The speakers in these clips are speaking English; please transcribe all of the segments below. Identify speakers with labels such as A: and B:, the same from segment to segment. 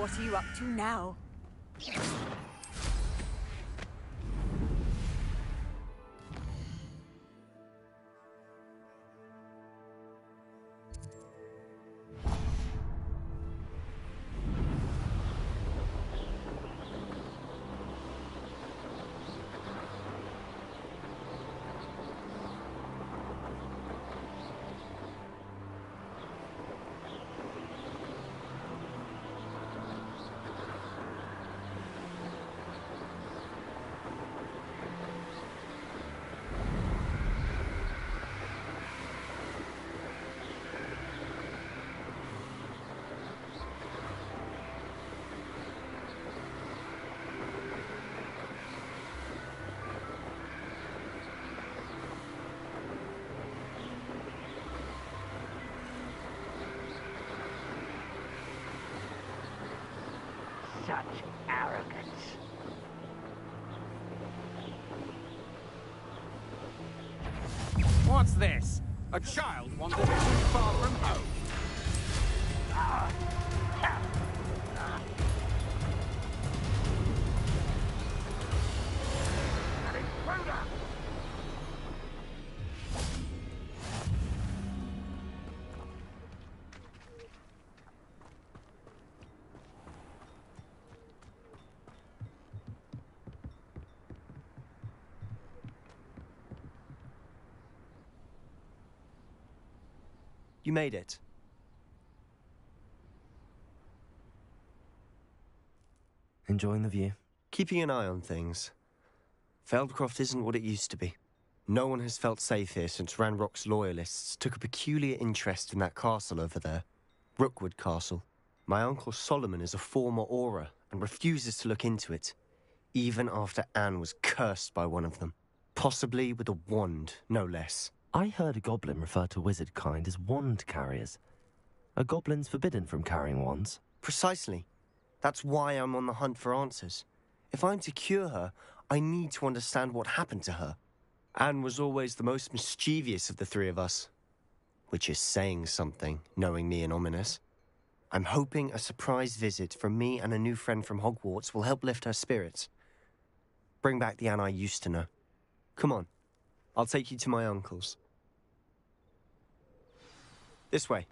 A: What are you up to now?
B: Such arrogance.
C: What's this? A child wandered too far from home.
D: You made it.
E: Enjoying the view?
D: Keeping an eye on things. Feldcroft isn't what it used to be. No one has felt safe here since Ranrock's loyalists took a peculiar interest in that castle over there. Rookwood Castle. My uncle Solomon is a former Auror and refuses to look into it, even after Anne was cursed by one of them. Possibly with a wand, no less.
E: I heard a goblin refer to wizard kind as wand carriers. Are goblins forbidden from carrying wands?
D: Precisely. That's why I'm on the hunt for answers. If I'm to cure her, I need to understand what happened to her. Anne was always the most mischievous of the three of us. Which is saying something, knowing me and Ominous. I'm hoping a surprise visit from me and a new friend from Hogwarts will help lift her spirits. Bring back the Anne I used to know. Come on. I'll take you to my uncle's. This way.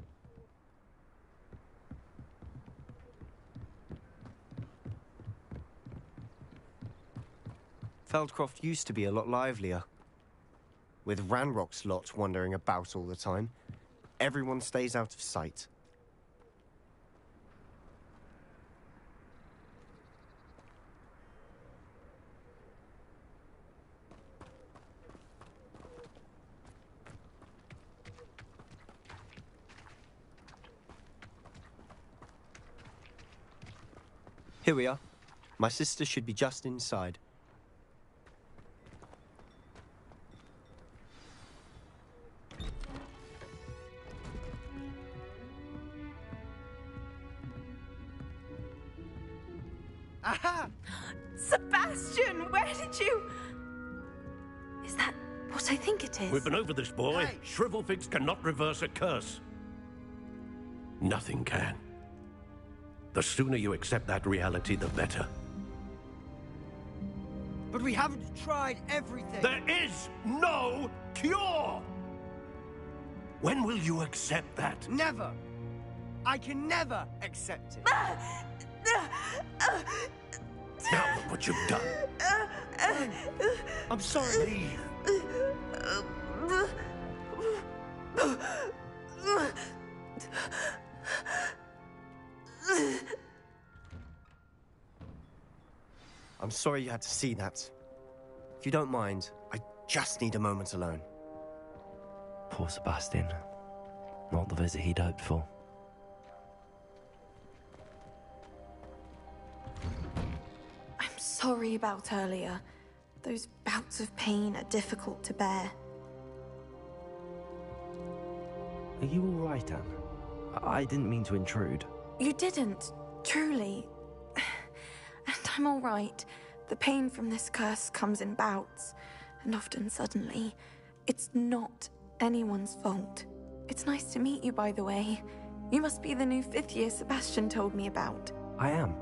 D: Feldcroft used to be a lot livelier. With Ranrock's lot wandering about all the time, everyone stays out of sight. Here we are. My sister should be just inside.
A: Aha! Sebastian, where did you... Is that what I think it is?
F: We've been over this, boy.
C: Hey.
F: Shrivelfigs cannot reverse a curse. Nothing can. The sooner you accept that reality, the better.
C: But we haven't tried everything.
F: There is no cure! When will you accept that?
C: Never. I can never accept it.
F: Now look what you've done.
D: I'm sorry.
F: Leave.
D: I'm sorry you had to see that. If you don't mind, I just need a moment alone.
E: Poor Sebastian. Not the visit he'd hoped for.
G: I'm sorry about earlier. Those bouts of pain are difficult to bear.
E: Are you all right, Anne? I didn't mean to intrude.
G: You didn't, truly. And I'm all right. The pain from this curse comes in bouts, and often suddenly. It's not anyone's fault. It's nice to meet you, by the way. You must be the new 5th year Sebastian told me about.
E: I am.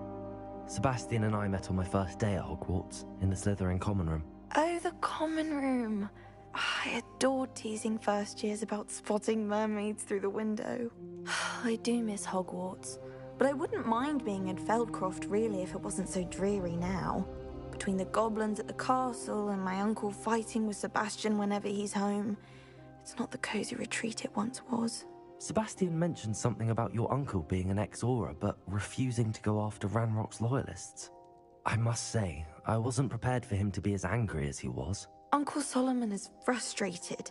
E: Sebastian and I met on my first day at Hogwarts, in the Slytherin common room.
G: Oh, the common room. I adored teasing first years about spotting mermaids through the window. I do miss Hogwarts, but I wouldn't mind being in Feldcroft really if it wasn't so dreary now. Between the goblins at the castle and my uncle fighting with Sebastian whenever he's home, it's not the cozy retreat it once was.
E: Sebastian mentioned something about your uncle being an ex-Auror, but refusing to go after Ranrock's loyalists. I must say, I wasn't prepared for him to be as angry as he was.
G: Uncle Solomon is frustrated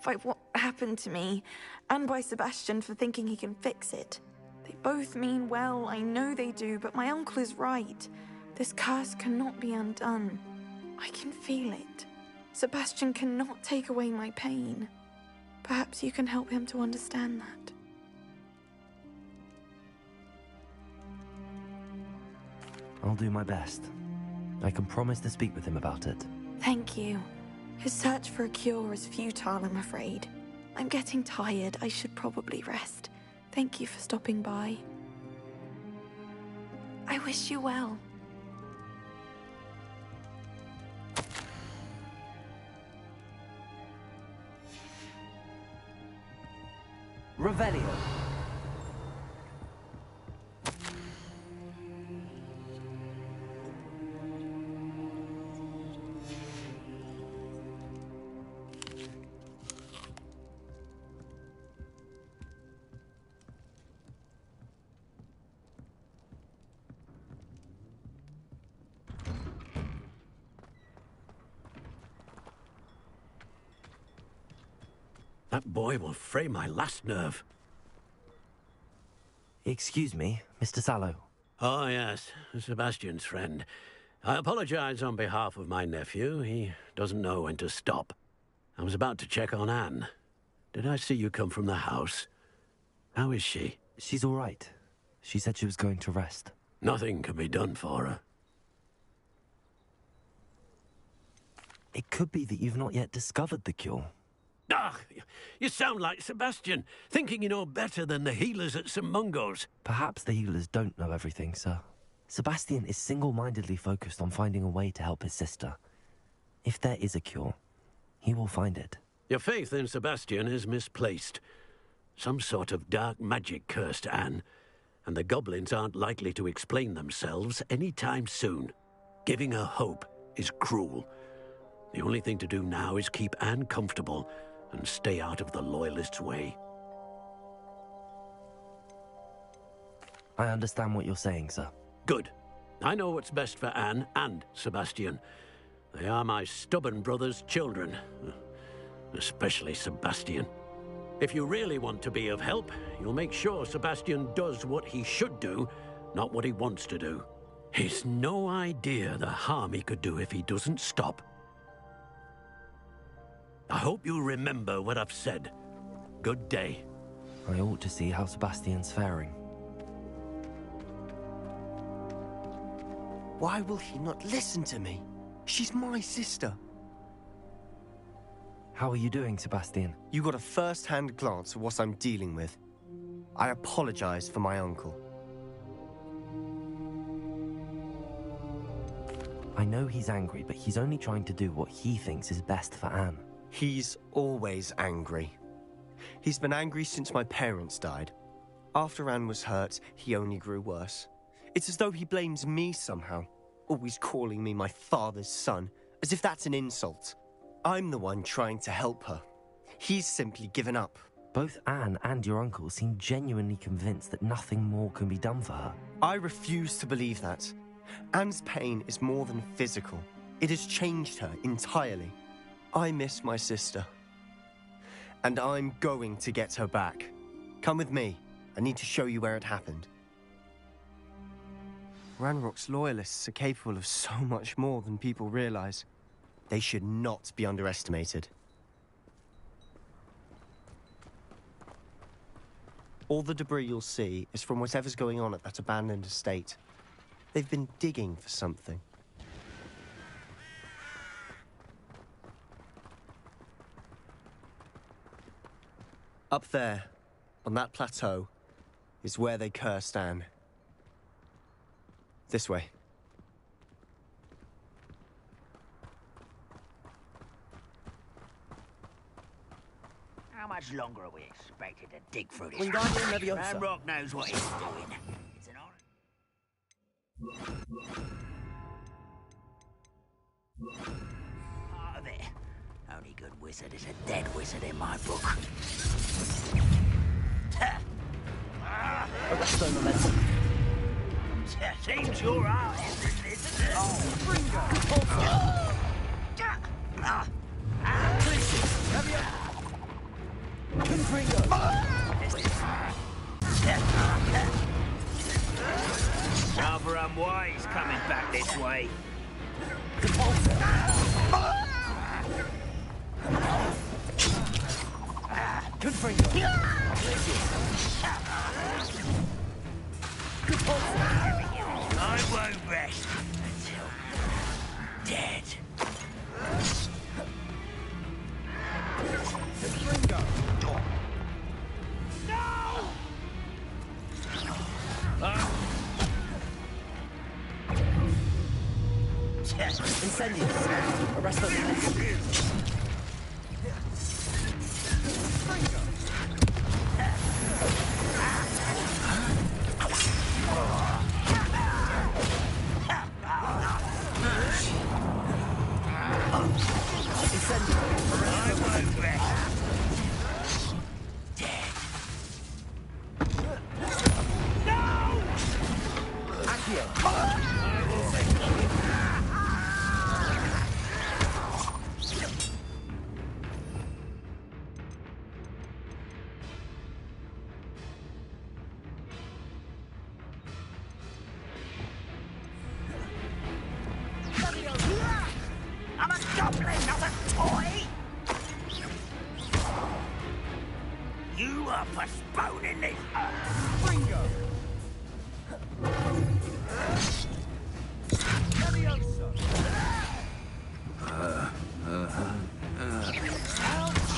G: by what happened to me, and by Sebastian for thinking he can fix it. They both mean well, I know they do, but my uncle is right. This curse cannot be undone. I can feel it. Sebastian cannot take away my pain. Perhaps you can help him to understand that.
E: I'll do my best. I can promise to speak with him about it.
G: Thank you. His search for a cure is futile, I'm afraid. I'm getting tired. I should probably rest. Thank you for stopping by. I wish you well.
E: Revelio.
F: That boy will fray my last nerve.
E: Excuse me, Mr. Sallow.
F: Oh, yes, Sebastian's friend. I apologize on behalf of my nephew. He doesn't know when to stop. I was about to check on Anne. Did I see you come from the house? How is she?
E: She's all right. She said she was going to rest.
F: Nothing can be done for her.
E: It could be that you've not yet discovered the cure.
F: Ah, you sound like Sebastian, thinking you know better than the healers at St. Mungo's.
E: Perhaps the healers don't know everything, sir. Sebastian is single-mindedly focused on finding a way to help his sister. If there is a cure, he will find it.
F: Your faith in Sebastian is misplaced. Some sort of dark magic cursed Anne, and the goblins aren't likely to explain themselves any time soon. Giving her hope is cruel. The only thing to do now is keep Anne comfortable and stay out of the Loyalists' way.
E: I understand what you're saying, sir.
F: Good. I know what's best for Anne and Sebastian. They are my stubborn brother's children. Especially Sebastian. If you really want to be of help, you'll make sure Sebastian does what he should do, not what he wants to do. He's no idea the harm he could do if he doesn't stop. I hope you'll remember what I've said. Good day.
E: I ought to see how Sebastian's faring.
D: Why will he not listen to me? She's my sister.
E: How are you doing, Sebastian?
D: You got a first-hand glance at what I'm dealing with. I apologize for my uncle.
E: I know he's angry, but he's only trying to do what he thinks is best for Anne.
D: He's always angry. He's been angry since my parents died. After Anne was hurt, he only grew worse. It's as though he blames me somehow, always calling me my father's son, as if that's an insult. I'm the one trying to help her. He's simply given up.
E: Both Anne and your uncle seem genuinely convinced that nothing more can be done for her.
D: I refuse to believe that. Anne's pain is more than physical. It has changed her entirely. I miss my sister. And I'm going to get her back. Come with me. I need to show you where it happened. Ranrock's loyalists are capable of so much more than people realize. They should not be underestimated. All the debris you'll see is from whatever's going on at that abandoned estate. They've been digging for something. Up there, on that plateau, is where they cursed Anne. This way.
B: How much longer are we expected to dig through this?
H: Wingardium Leviosa.
B: Ranrock knows what he's doing. It's an part of it. Only good wizard is a dead wizard in my book.
H: Arresto momentum.
B: Seems your art isn't it? Oh,
H: Fringo. Confringo.
B: Rather unwise coming back this way.
H: Confringo.
B: I won't rest until dead.
H: Confringo. Incendius. Arresto momentum.
B: I'm a goblin, not a toy! You are postponing this.
H: Fringo. Leviosa.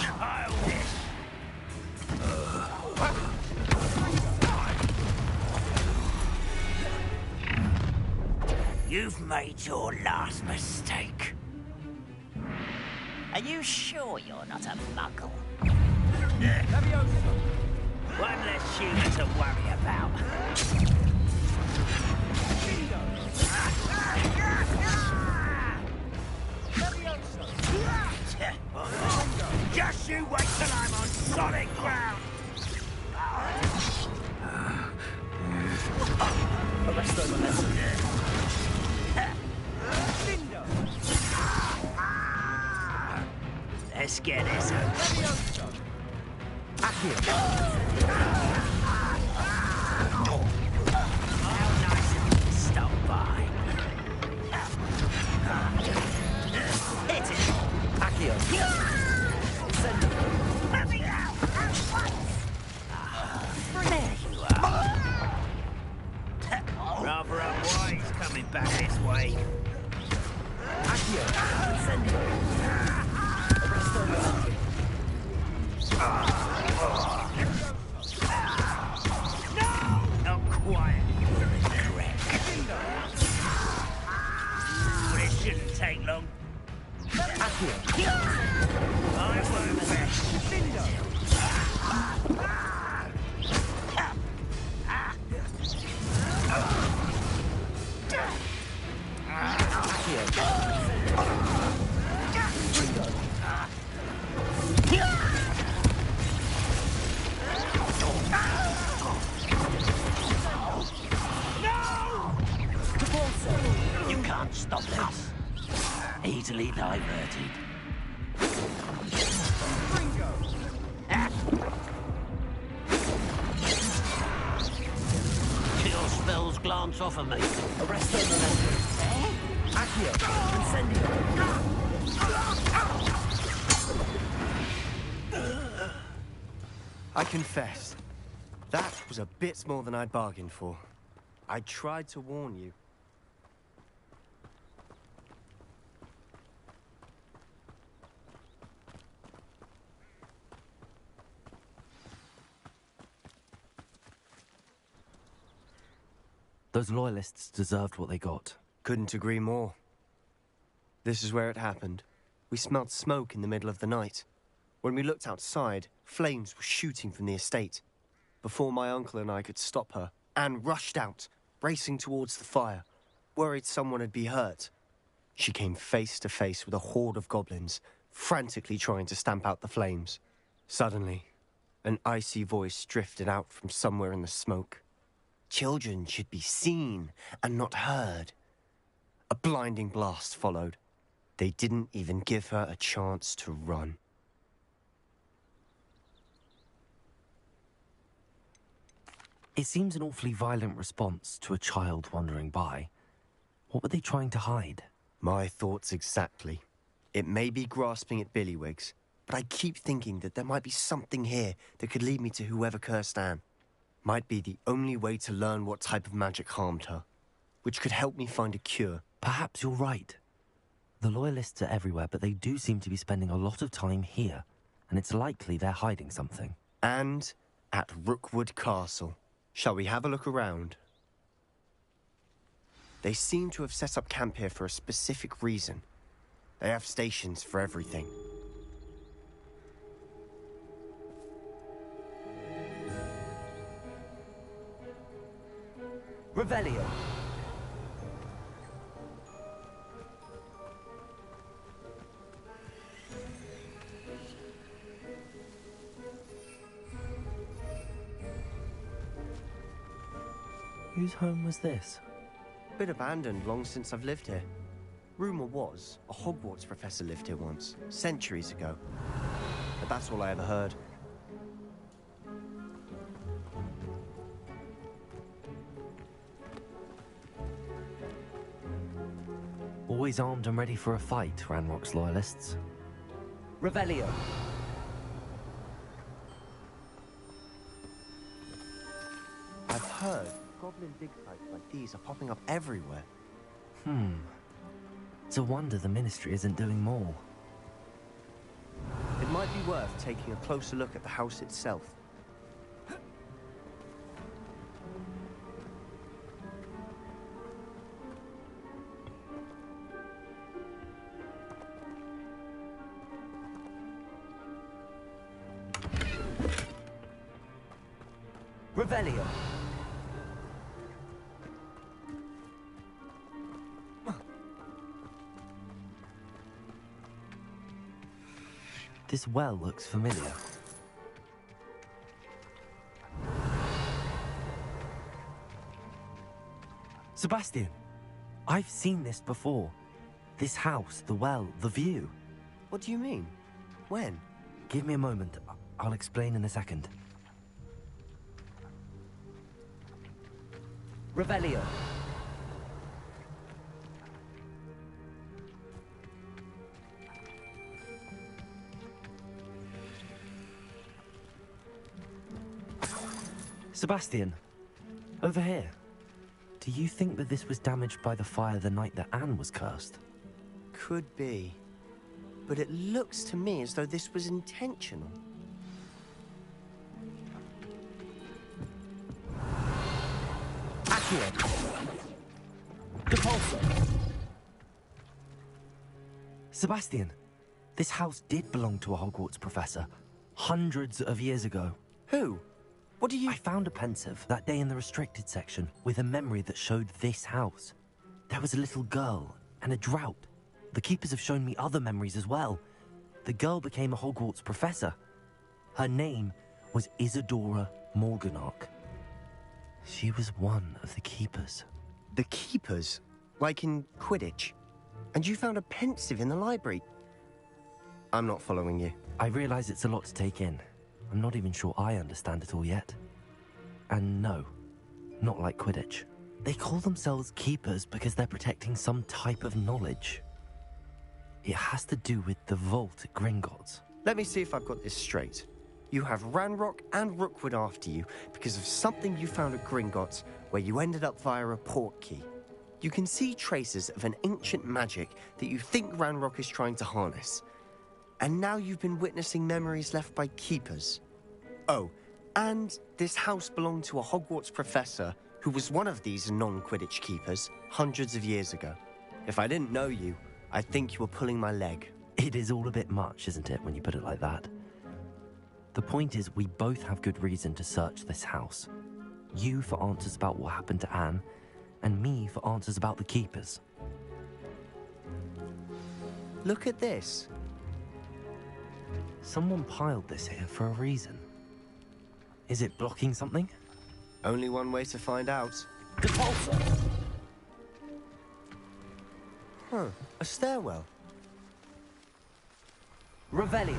B: Childish. You've made your last mistake. Are you sure you're not a muggle?
H: Leviosa.
B: One less human to worry about. Just you wait till I'm on solid ground.
H: Arresto momentum.
B: Let's get this over.
H: Leviosa. Accio.
B: How nice of you to stop by. Hit it.
H: Accio. Incendio.
B: Let me out at once. There you are. Rather unwise coming back this way.
H: Accio. Incendio. Arresto momentum.
B: No! Not quiet. Correct. But it shouldn't take long.
H: Accio.
B: I won't rest.
H: Confringo. Accio. Fringo.
B: You can't stop this. Easily diverted.
H: Fringo.
F: Your spells glance off of me.
H: Arresto momentum. Accio. Incendio.
D: I confess, that was a bit more than I'd bargained for. I tried to warn you.
E: The Those loyalists deserved what they got.
D: Couldn't agree more. This is where it happened. We smelled smoke in the middle of the night. When we looked outside, flames were shooting from the estate. Before my uncle and I could stop her, Anne rushed out, racing towards the fire, worried someone had been hurt. She came face to face with a horde of goblins, frantically trying to stamp out the flames. Suddenly, an icy voice drifted out from somewhere in the smoke. Children should be seen and not heard. A blinding blast followed. They didn't even give her a chance to run.
E: It seems an awfully violent response to a child wandering by. What were they trying to hide?
D: My thoughts exactly. It may be grasping at Billywigs, but I keep thinking that there might be something here that could lead me to whoever cursed Anne. Might be the only way to learn what type of magic harmed her, which could help me find a cure.
E: Perhaps you're right. The Loyalists are everywhere, but they do seem to be spending a lot of time here, and it's likely they're hiding something.
D: And at Rookwood Castle. Shall we have a look around? They seem to have set up camp here for a specific reason. They have stations for everything.
H: Revelio.
E: Whose home was this?
D: Been abandoned long since I've lived here. Rumour was a Hogwarts professor lived here once, centuries ago. But that's all I ever heard.
E: Always armed and ready for a fight, Ranrock's Loyalists.
H: Revelio.
D: I've heard goblin dig sites like these are popping up everywhere.
E: It's a wonder the Ministry isn't doing more.
D: It might be worth taking a closer look at the house itself.
H: Revelio.
E: This well looks familiar. Sebastian! I've seen this before. This house, the well, the view.
D: What do you mean? When?
E: Give me a moment. I'll explain in a second.
H: Revelio.
E: Sebastian, over here. Do you think that this was damaged by the fire the night that Anne was cursed?
D: Could be. But it looks to me as though this was intentional.
H: Accio. Depulso.
E: Sebastian, this house did belong to a Hogwarts professor, hundreds of years ago.
D: Who? What do you...
E: I found a pensive that day in the restricted section with a memory that showed this house. There was a little girl and a drought. The keepers have shown me other memories as well. The girl became a Hogwarts professor. Her name was Isadora Morganach. She was one of the keepers.
D: The keepers? Like in Quidditch? And you found a pensive in the library? I'm not following you.
E: I realize it's a lot to take in. I'm not even sure I understand it all yet. And no, not like Quidditch. They call themselves keepers because they're protecting some type of knowledge. It has to do with the vault at Gringotts.
D: Let me see if I've got this straight. You have Ranrock and Rookwood after you because of something you found at Gringotts where you ended up via a port key. You can see traces of an ancient magic that you think Ranrock is trying to harness. And now you've been witnessing memories left by keepers. Oh, and this house belonged to a Hogwarts professor who who was one of these non-Quidditch keepers hundreds of years ago. If I didn't know you, I'd think you were pulling my leg.
E: It is all a bit much, isn't it, when you put it like that? The point is, we both have good reason to search this house. You for answers about what happened to Anne, and me for answers about the keepers.
D: Look at this.
E: Someone piled this here for a reason. Is it blocking something?
D: Only one way to find out.
H: Repulsor!
D: Huh, a stairwell.
H: Revelio.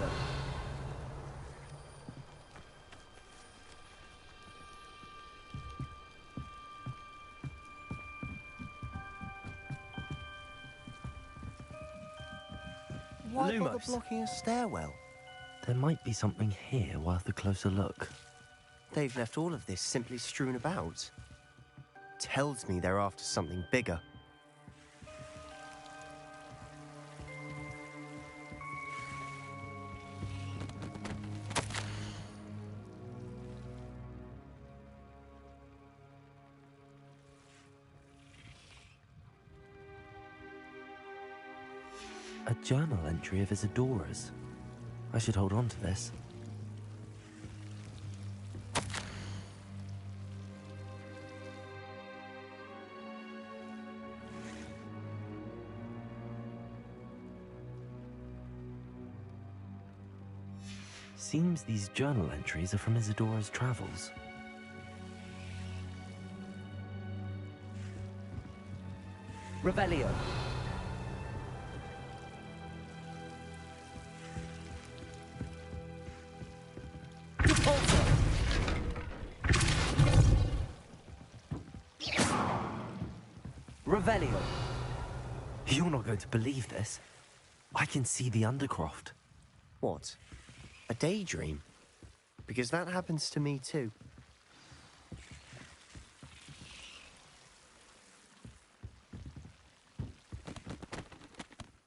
D: Why bother
E: Lumos.
D: blocking a stairwell?
E: There might be something here worth a closer look.
D: They've left all of this simply strewn about. Tells me they're after something bigger.
E: A journal entry of Isadora's. I should hold on to this. Seems these journal entries are from Isadora's travels.
H: Revelio. Revelio.
E: You're not going to believe this. I can see the Undercroft.
D: What? A daydream? Because that happens to me too.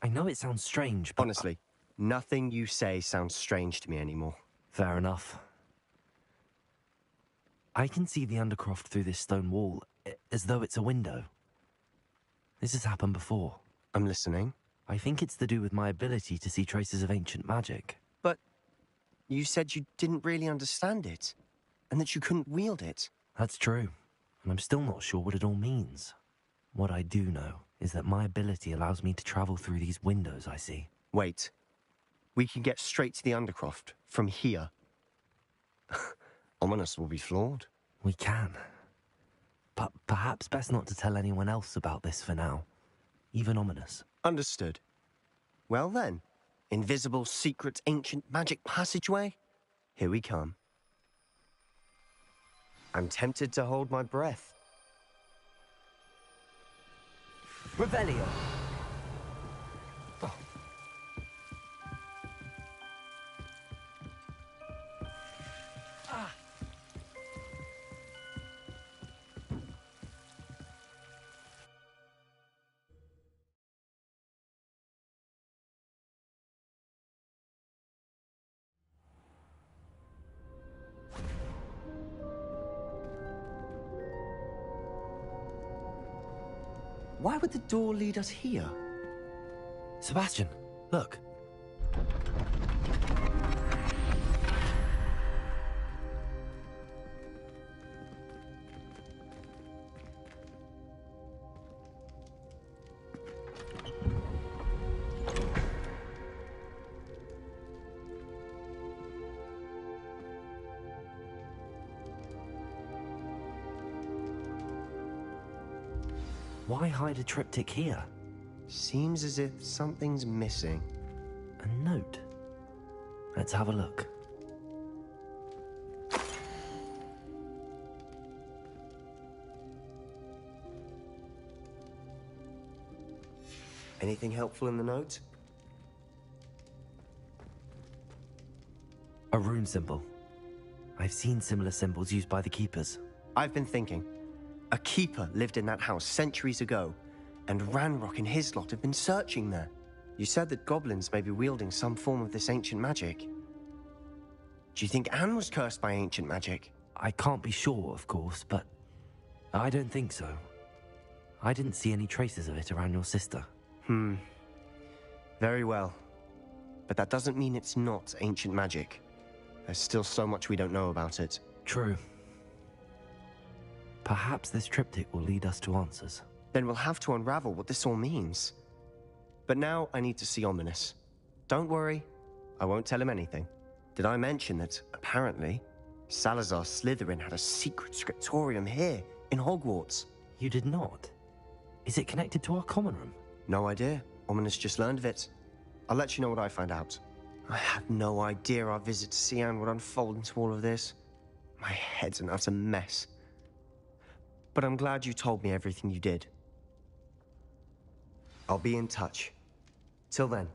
E: I know it sounds strange, but...
D: Honestly, nothing you say sounds strange to me anymore.
E: Fair enough. I can see the Undercroft through this stone wall, as though it's a window. This has happened before.
D: I'm listening.
E: I think it's to do with my ability to see traces of ancient magic.
D: But you said you didn't really understand it, and that you couldn't wield it.
E: That's true, and I'm still not sure what it all means. What I do know is that my ability allows me to travel through these windows I see.
D: Wait. We can get straight to the Undercroft from here. Ominous will be flawed.
E: We can. But perhaps best not to tell anyone else about this for now. Even Ominous.
D: Understood. Well then, invisible, secret, ancient magic passageway? Here we come. I'm tempted to hold my breath.
H: Revelio.
D: Why would the door lead us here?
E: Sebastian, look. Why hide a triptych here?
D: Seems as if something's missing.
E: A note. Let's have a look.
D: Anything helpful in the note?
E: A rune symbol. I've seen similar symbols used by the keepers.
D: I've been thinking. A keeper lived in that house centuries ago, and Ranrock and his lot have been searching there. You said that goblins may be wielding some form of this ancient magic. Do you think Anne was cursed by ancient magic?
E: I can't be sure, of course, but I don't think so. I didn't see any traces of it around your sister.
D: Very well. But that doesn't mean it's not ancient magic. There's still so much we don't know about it.
E: True. Perhaps this triptych will lead us to answers.
D: Then we'll have to unravel what this all means. But now I need to see Ominous. Don't worry, I won't tell him anything. Did I mention that, apparently, Salazar Slytherin had a secret scriptorium here, in Hogwarts?
E: You did not? Is it connected to our common room?
D: No idea. Ominous just learned of it. I'll let you know what I find out. I had no idea our visit to Cian would unfold into all of this. My head's an utter mess. But I'm glad you told me everything you did. I'll be in touch. Till then.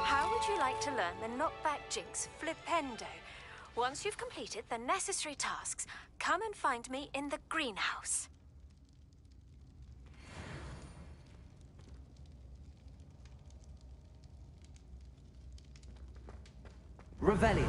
B: How would you like to learn the knockback jinx flipendo? Once you've completed the necessary tasks, come and find me in the greenhouse.
H: Revelio.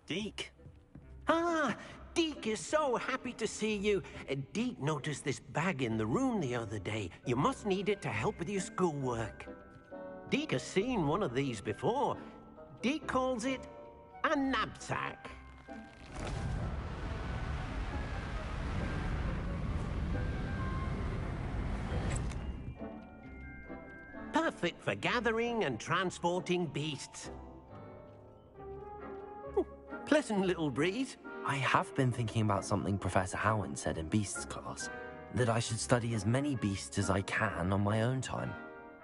F: Deke. Ah, Deke is so happy to see you. Deke noticed this bag in the room the other day. You must need it to help with your schoolwork. Deke has seen one of these before. Deke calls it a knapsack. Perfect for gathering and transporting beasts. Pleasant little breeze.
E: I have been thinking about something Professor Howard said in Beasts class, that I should study as many beasts as I can on my own time.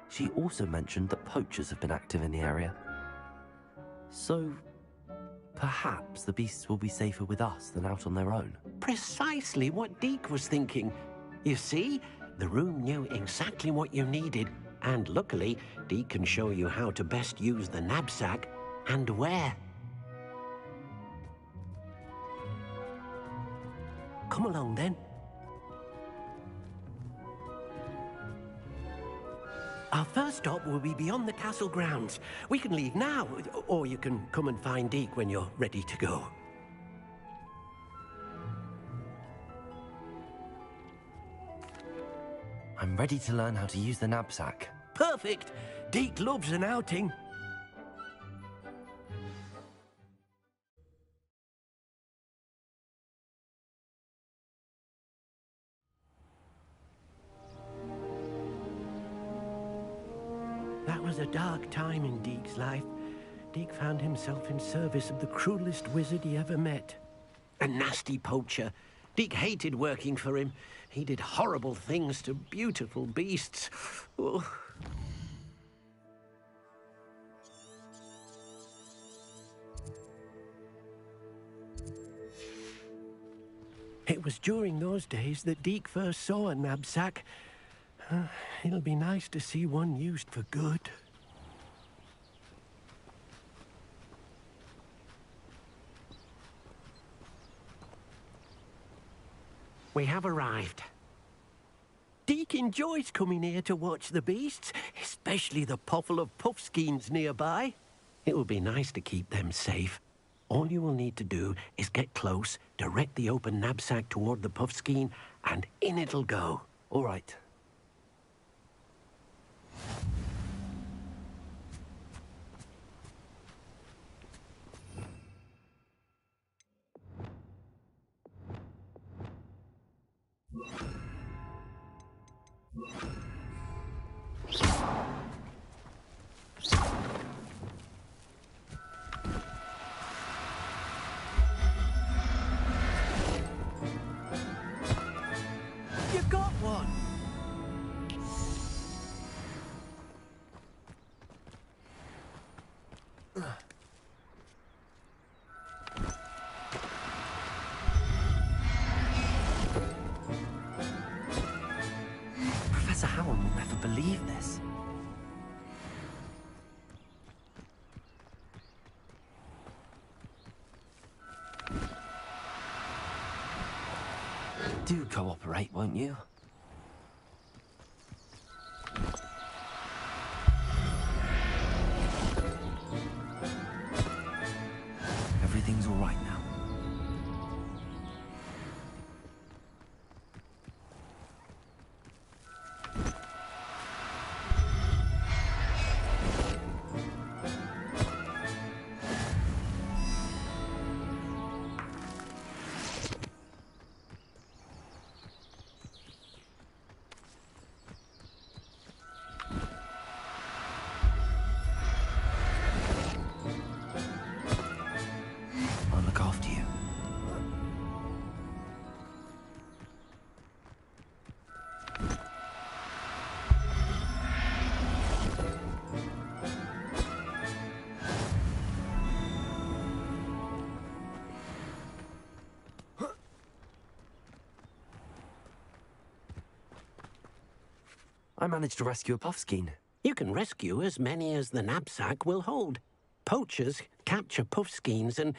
E: She also mentioned that poachers have been active in the area. So, perhaps the beasts will be safer with us than out on their own.
F: Precisely what Deke was thinking. You see, the room knew exactly what you needed, and luckily, Deke can show you how to best use the knapsack and where. Come along, then. Our first stop will be beyond the castle grounds. We can leave now, or you can come and find Deke when you're ready to go.
E: I'm ready to learn how to use the knapsack.
F: Perfect! Deke loves an outing. was a dark time in Deke's life. Deke found himself in service of the cruelest wizard he ever met. A nasty poacher. Deke hated working for him. He did horrible things to beautiful beasts. Oh. It was during those days that Deke first saw a knapsack. It'll be nice to see one used for good. We have arrived. Deke enjoys coming here to watch the beasts, especially the potful of puffskeins nearby. It will be nice to keep them safe. All you will need to do is get close, direct the open knapsack toward the puffskein, and in it'll go.
E: All right.
F: You got one!
E: Professor Howard will never believe this. Do cooperate, won't you? Everything's all right now. I'll look after you. I managed to rescue a puffskein.
F: You can rescue as many as the knapsack will hold. Poachers capture puffskeins and,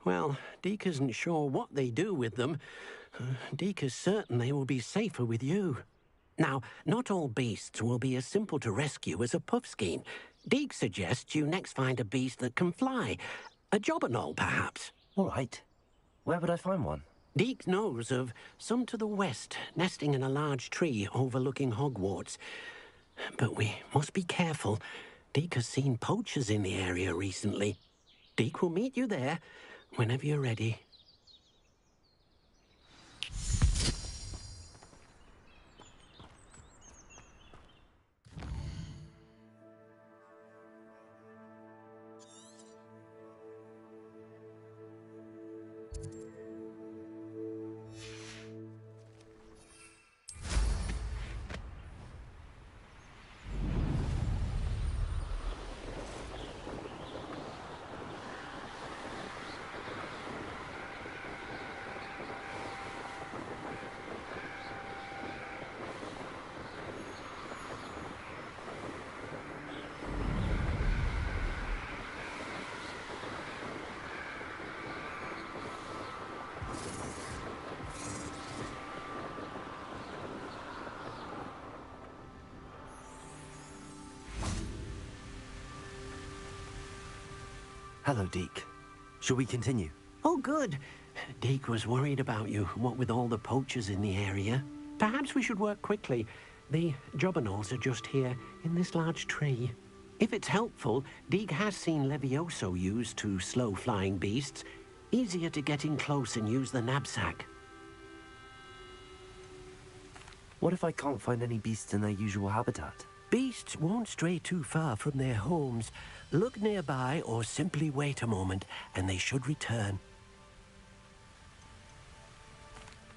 F: well, Deke isn't sure what they do with them. Deke is certain they will be safer with you. Now, not all beasts will be as simple to rescue as a puffskein. Deke suggests you next find a beast that can fly. A jobberknoll, perhaps.
E: All right. Where would I find one?
F: Deke knows of some to the west, nesting in a large tree overlooking Hogwarts. But we must be careful. Deke has seen poachers in the area recently. Deke will meet you there whenever you're ready.
E: Hello, Deke. Shall we continue?
F: Oh, good. Deke was worried about you, what with all the poachers in the area. Perhaps we should work quickly. The jobberknolls are just here, in this large tree. If it's helpful, Deke has seen Levioso used to slow flying beasts. Easier to get in close and use the knapsack.
E: What if I can't find any beasts in their usual habitat?
F: Beasts won't stray too far from their homes. Look nearby or simply wait a moment, and they should return.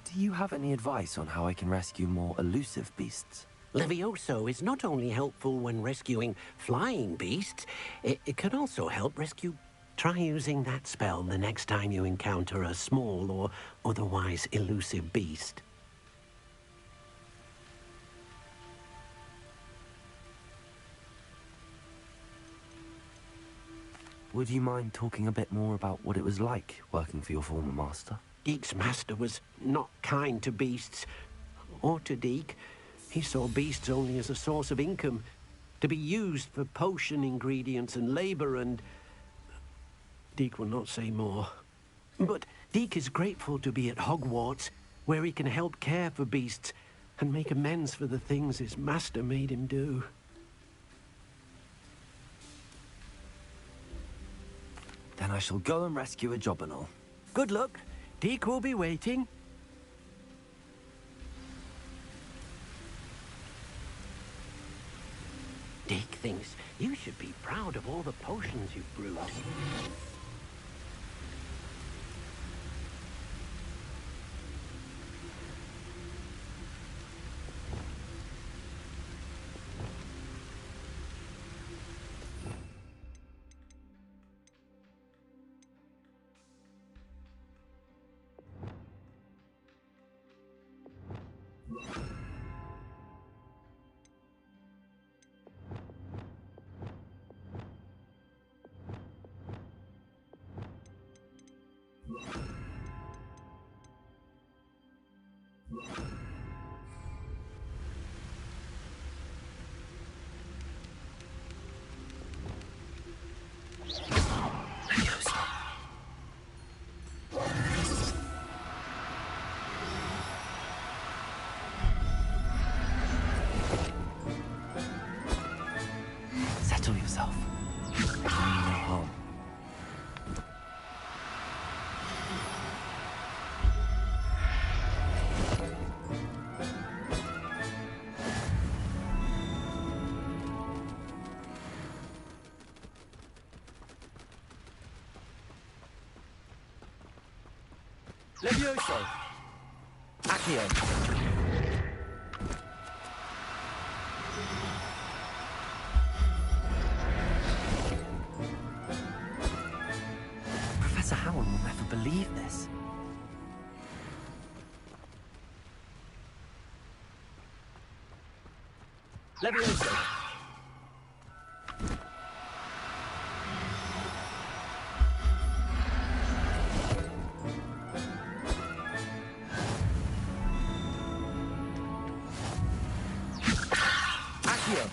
E: Do you have any advice on how I can rescue more elusive beasts?
F: Levioso is not only helpful when rescuing flying beasts, it can also help rescue... Try using that spell the next time you encounter a small or otherwise elusive beast.
E: Would you mind talking a bit more about what it was like working for your former master?
F: Deek's master was not kind to beasts, or to Deek. He saw beasts only as a source of income, to be used for potion ingredients and labor, and... Deek will not say more. But Deek is grateful to be at Hogwarts, where he can help care for beasts and make amends for the things his master made him do.
E: Then I shall go and rescue a Jobberknoll.
F: Good luck. Deek will be waiting. Deek thinks you should be proud of all the potions you've brewed.
E: Settle yourself. No harm.
H: Levioso.
E: Accio. Professor Howard will never believe this.
H: Levioso. Accio.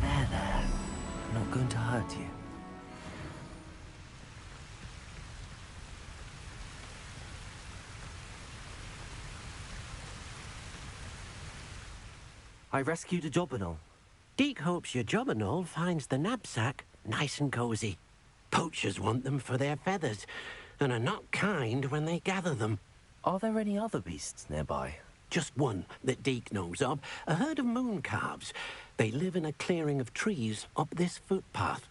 E: There. I'm not going to hurt you. I rescued a Jobberknoll.
F: Deek hopes your Jobberknoll finds the knapsack nice and cozy. Poachers want them for their feathers, and are not kind when they gather them.
E: Are there any other beasts nearby?
F: Just one that Deek knows of, a herd of moon calves. They live in a clearing of trees up this footpath.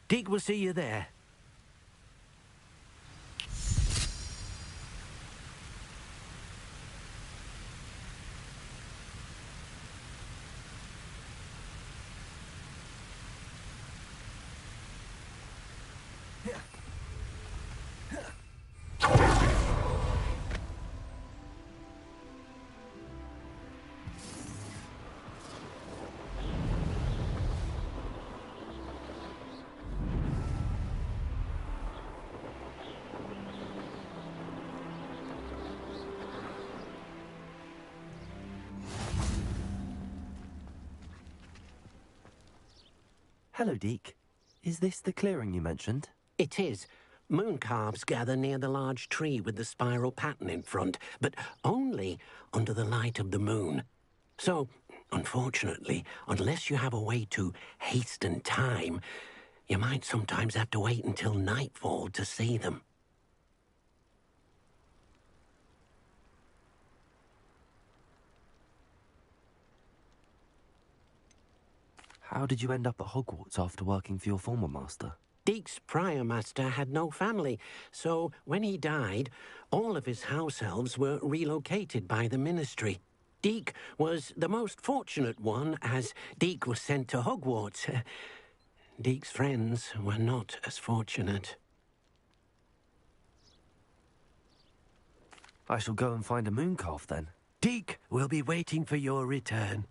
F: Deek will see you there.
E: Hello, Deek. Is this the clearing you mentioned?
F: It is. Moon calves gather near the large tree with the spiral pattern in front, but only under the light of the moon. So, unfortunately, unless you have a way to hasten time, You might sometimes have to wait until nightfall to see them.
E: How did you end up at Hogwarts after working for your former master?
F: Deek's prior master had no family, so when he died, all of his house elves were relocated by the ministry. Deek was the most fortunate one, as Deek was sent to Hogwarts. Deek's friends were not as fortunate.
E: I shall go and find a mooncalf then.
F: Deek will be waiting for your return.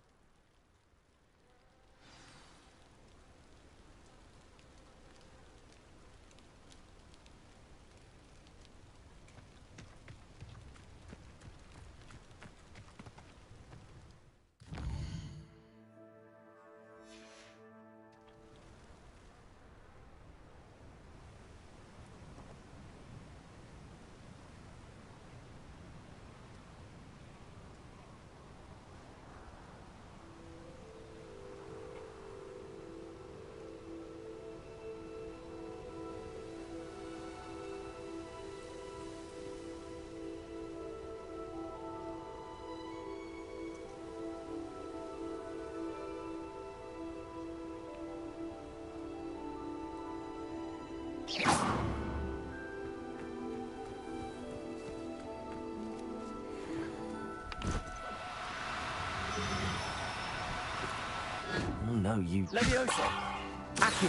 E: Oh no, you...
H: Levioso! Accio!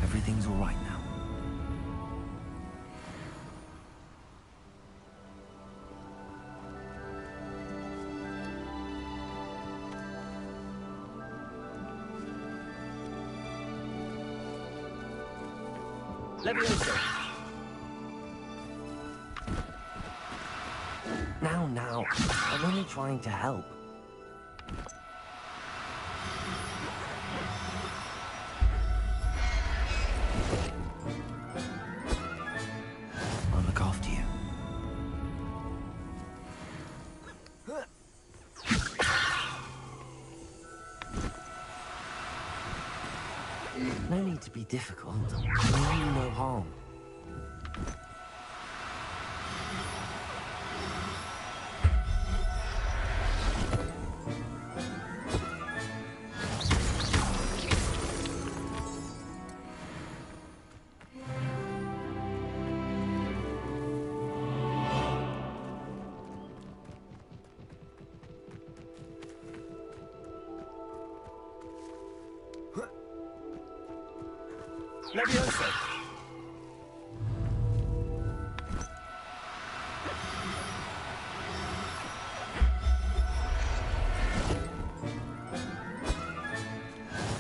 E: Everything's all right now.
H: Levioso!
E: Now. I'm only trying to help. I'll look after you. No need to be difficult. I mean you no harm.
H: Levioso!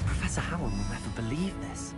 E: Professor Howard will never believe this.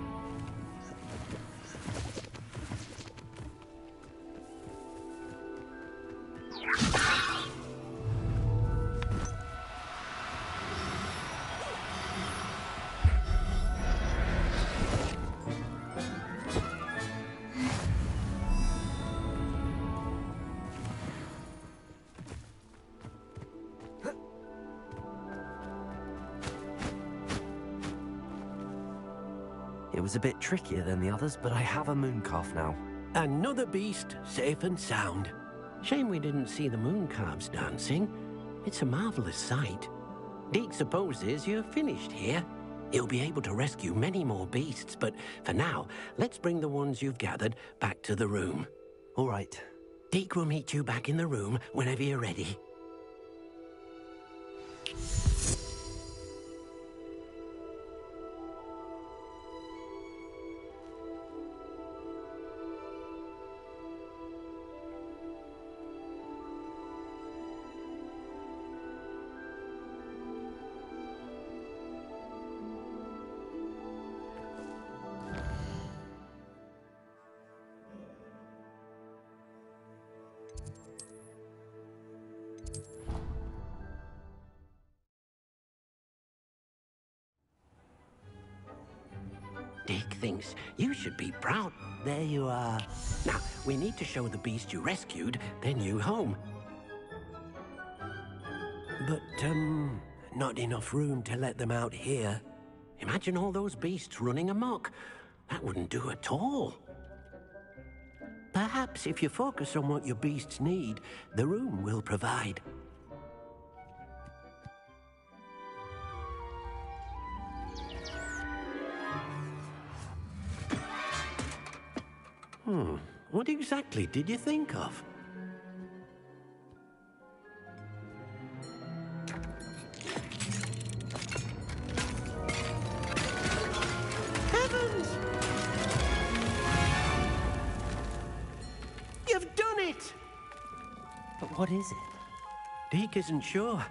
E: It was a bit trickier than the others, but I have a mooncalf now.
F: Another beast, safe and sound. Shame we didn't see the mooncalves dancing. It's a marvelous sight. Deek supposes you're finished here. He'll be able to rescue many more beasts, but for now, let's bring the ones you've gathered back to the room.
E: All right.
F: Deek will meet you back in the room whenever you're ready. thinks you should be proud. There you are. Now, we need to show the beast you rescued their new home. But, not enough room to let them out here. Imagine all those beasts running amok. That wouldn't do at all. Perhaps if you focus on what your beasts need, the room will provide. What exactly did you think of? Heavens! You've done it!
E: But what is it?
F: Deke isn't sure.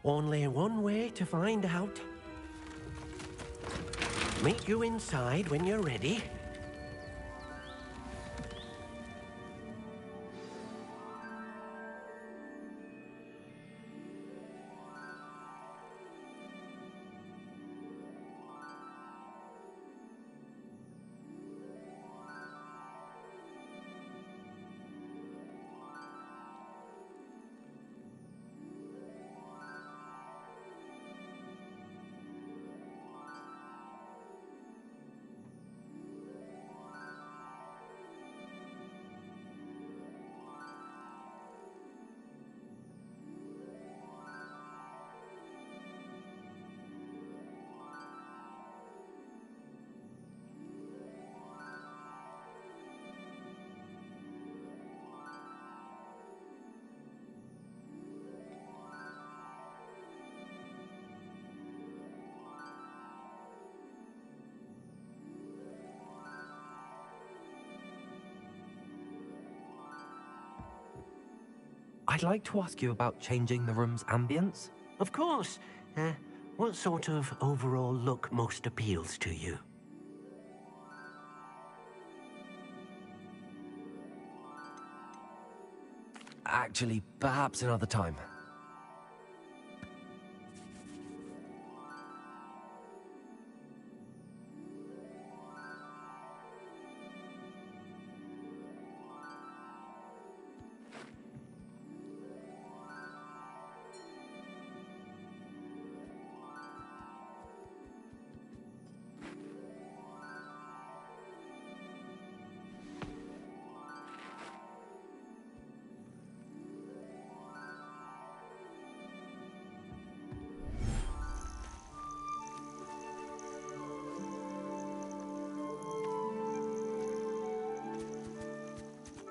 F: Only one way to find out. Meet you inside when you're ready.
E: I'd like to ask you about changing the room's ambience.
F: Of course. What sort of overall look most appeals to you?
E: Actually, perhaps another time.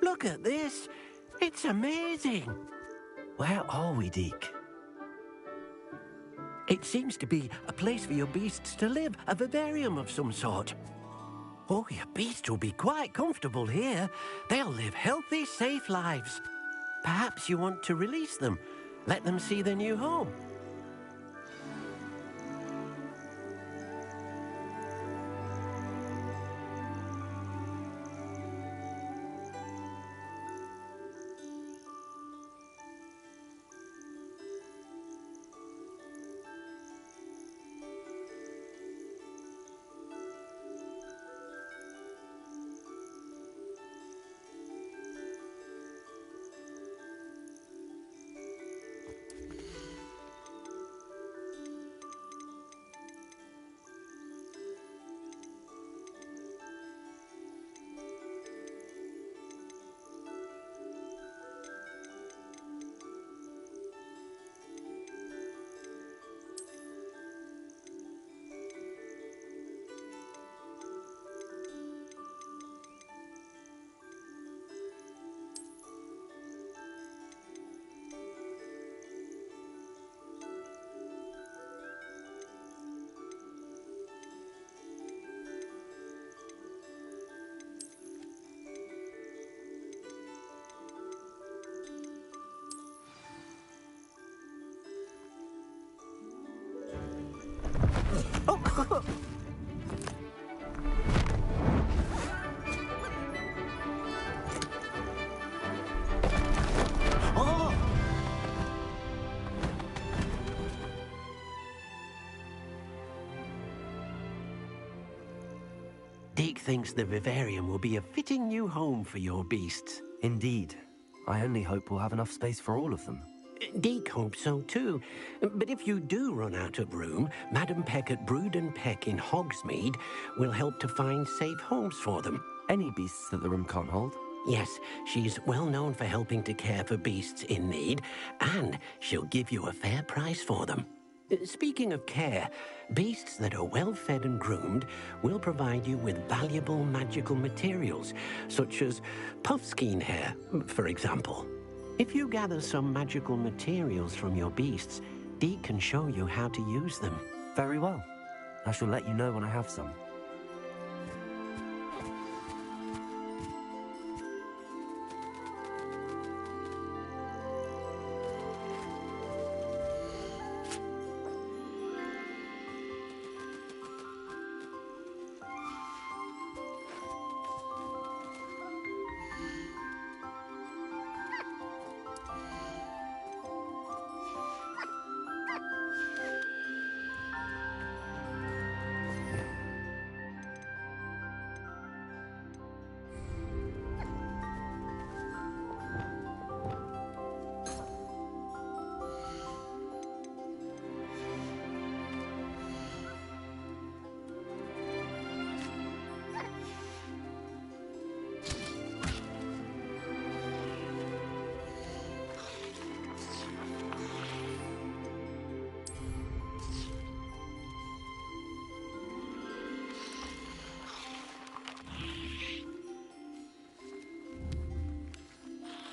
F: Look at this. It's amazing.
E: Where are we, Deke?
F: It seems to be a place for your beasts to live, a vivarium of some sort. Oh, your beasts will be quite comfortable here. They'll live healthy, safe lives. Perhaps you want to release them, let them see their new home. Deke thinks the Vivarium will be a fitting new home for your beasts.
E: Indeed. I only hope we'll have enough space for all of them.
F: Deke hopes so too. But if you do run out of room, Madam Peck at Brood and Peck in Hogsmeade will help to find safe homes for them.
E: Any beasts that the room can't hold?
F: Yes, she's well known for helping to care for beasts in need, and she'll give you a fair price for them. Speaking of care, beasts that are well fed and groomed will provide you with valuable magical materials, such as puffskein hair, for example. If you gather some magical materials from your beasts, Deke can show you how to use them.
E: Very well. I shall let you know when I have some.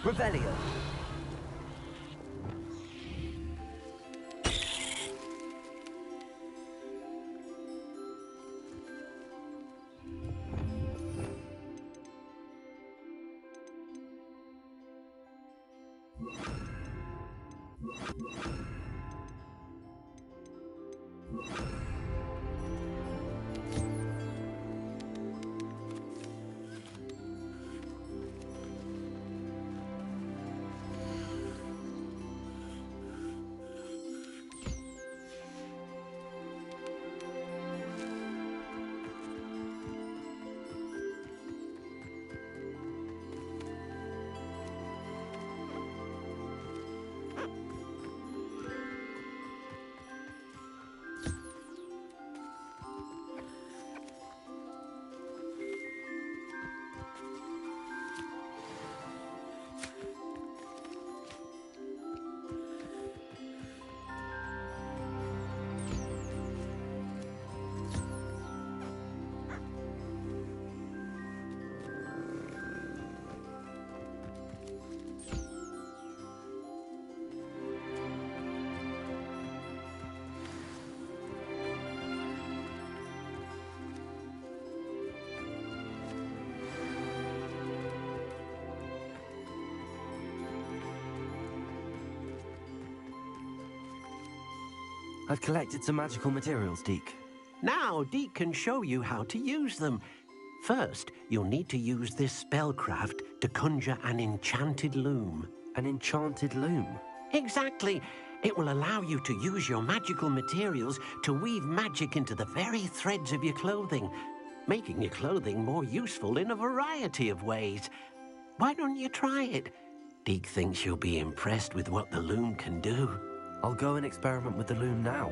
E: Revelio. I've collected some magical materials, Deke.
F: Now, Deke can show you how to use them. First, you'll need to use this spellcraft to conjure an enchanted loom.
E: An enchanted loom?
F: Exactly. It will allow you to use your magical materials to weave magic into the very threads of your clothing, making your clothing more useful in a variety of ways. Why don't you try it? Deke thinks you'll be impressed with what the loom can do.
E: I'll go and experiment with the loom now.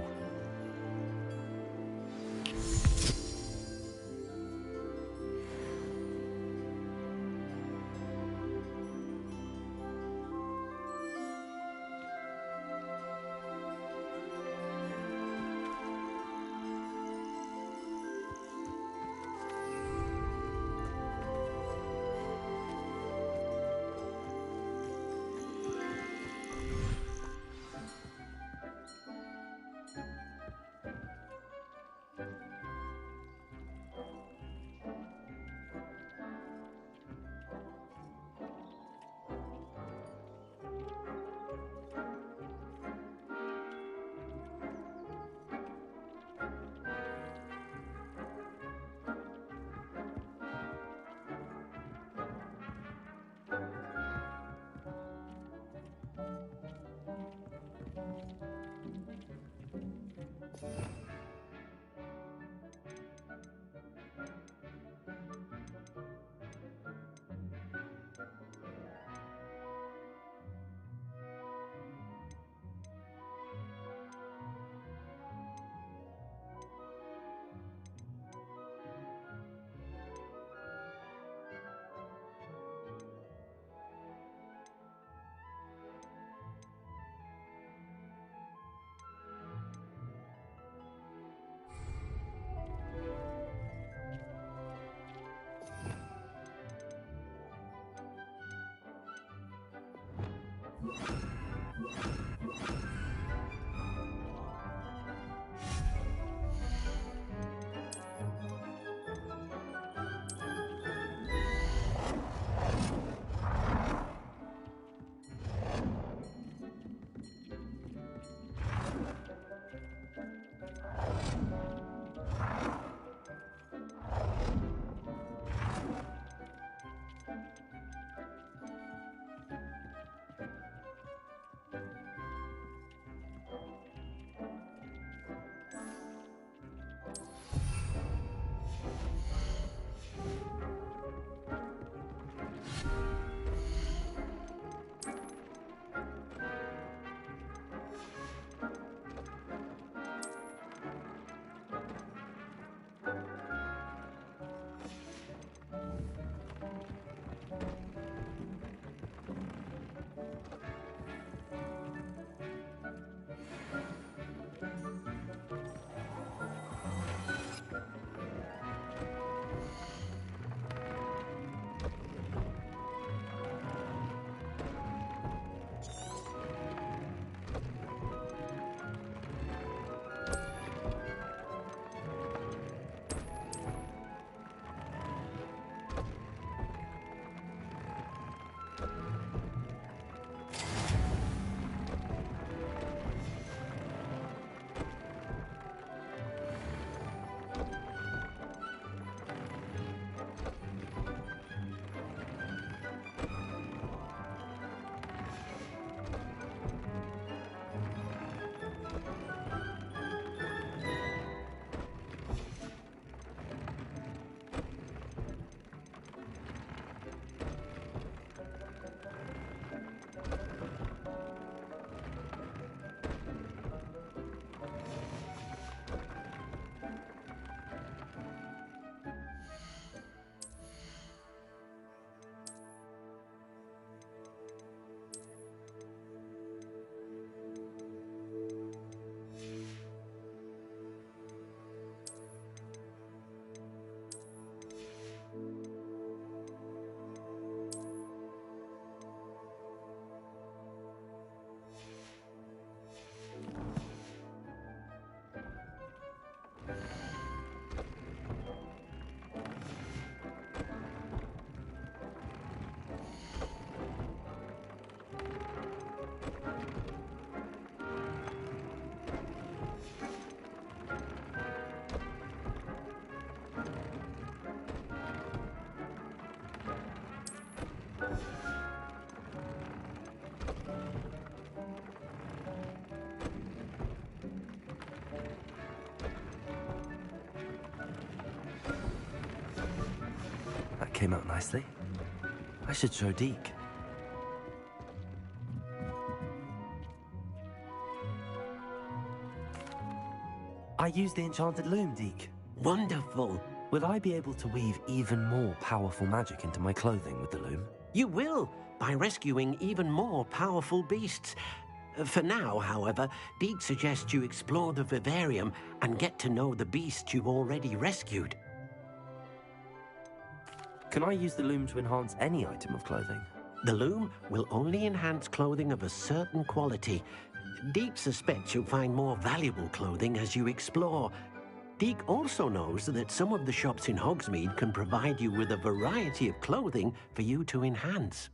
E: That came out nicely. I should show Deke. I used the enchanted loom, Deke.
F: Wonderful.
E: Will I be able to weave even more powerful magic into my clothing with the loom?
F: You will, by rescuing even more powerful beasts. For now, however, Deke suggests you explore the Vivarium and get to know the beasts you've already rescued.
E: Can I use the loom to enhance any item of clothing?
F: The loom will only enhance clothing of a certain quality. Deke suspects you'll find more valuable clothing as you explore. Deke also knows that some of the shops in Hogsmeade can provide you with a variety of clothing for you to enhance.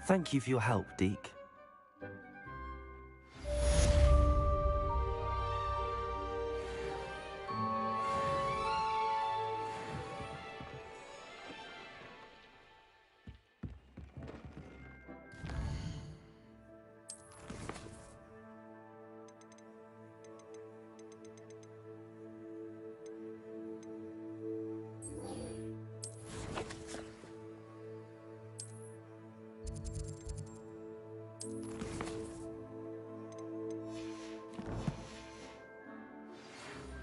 E: Thank you for your help, Deke.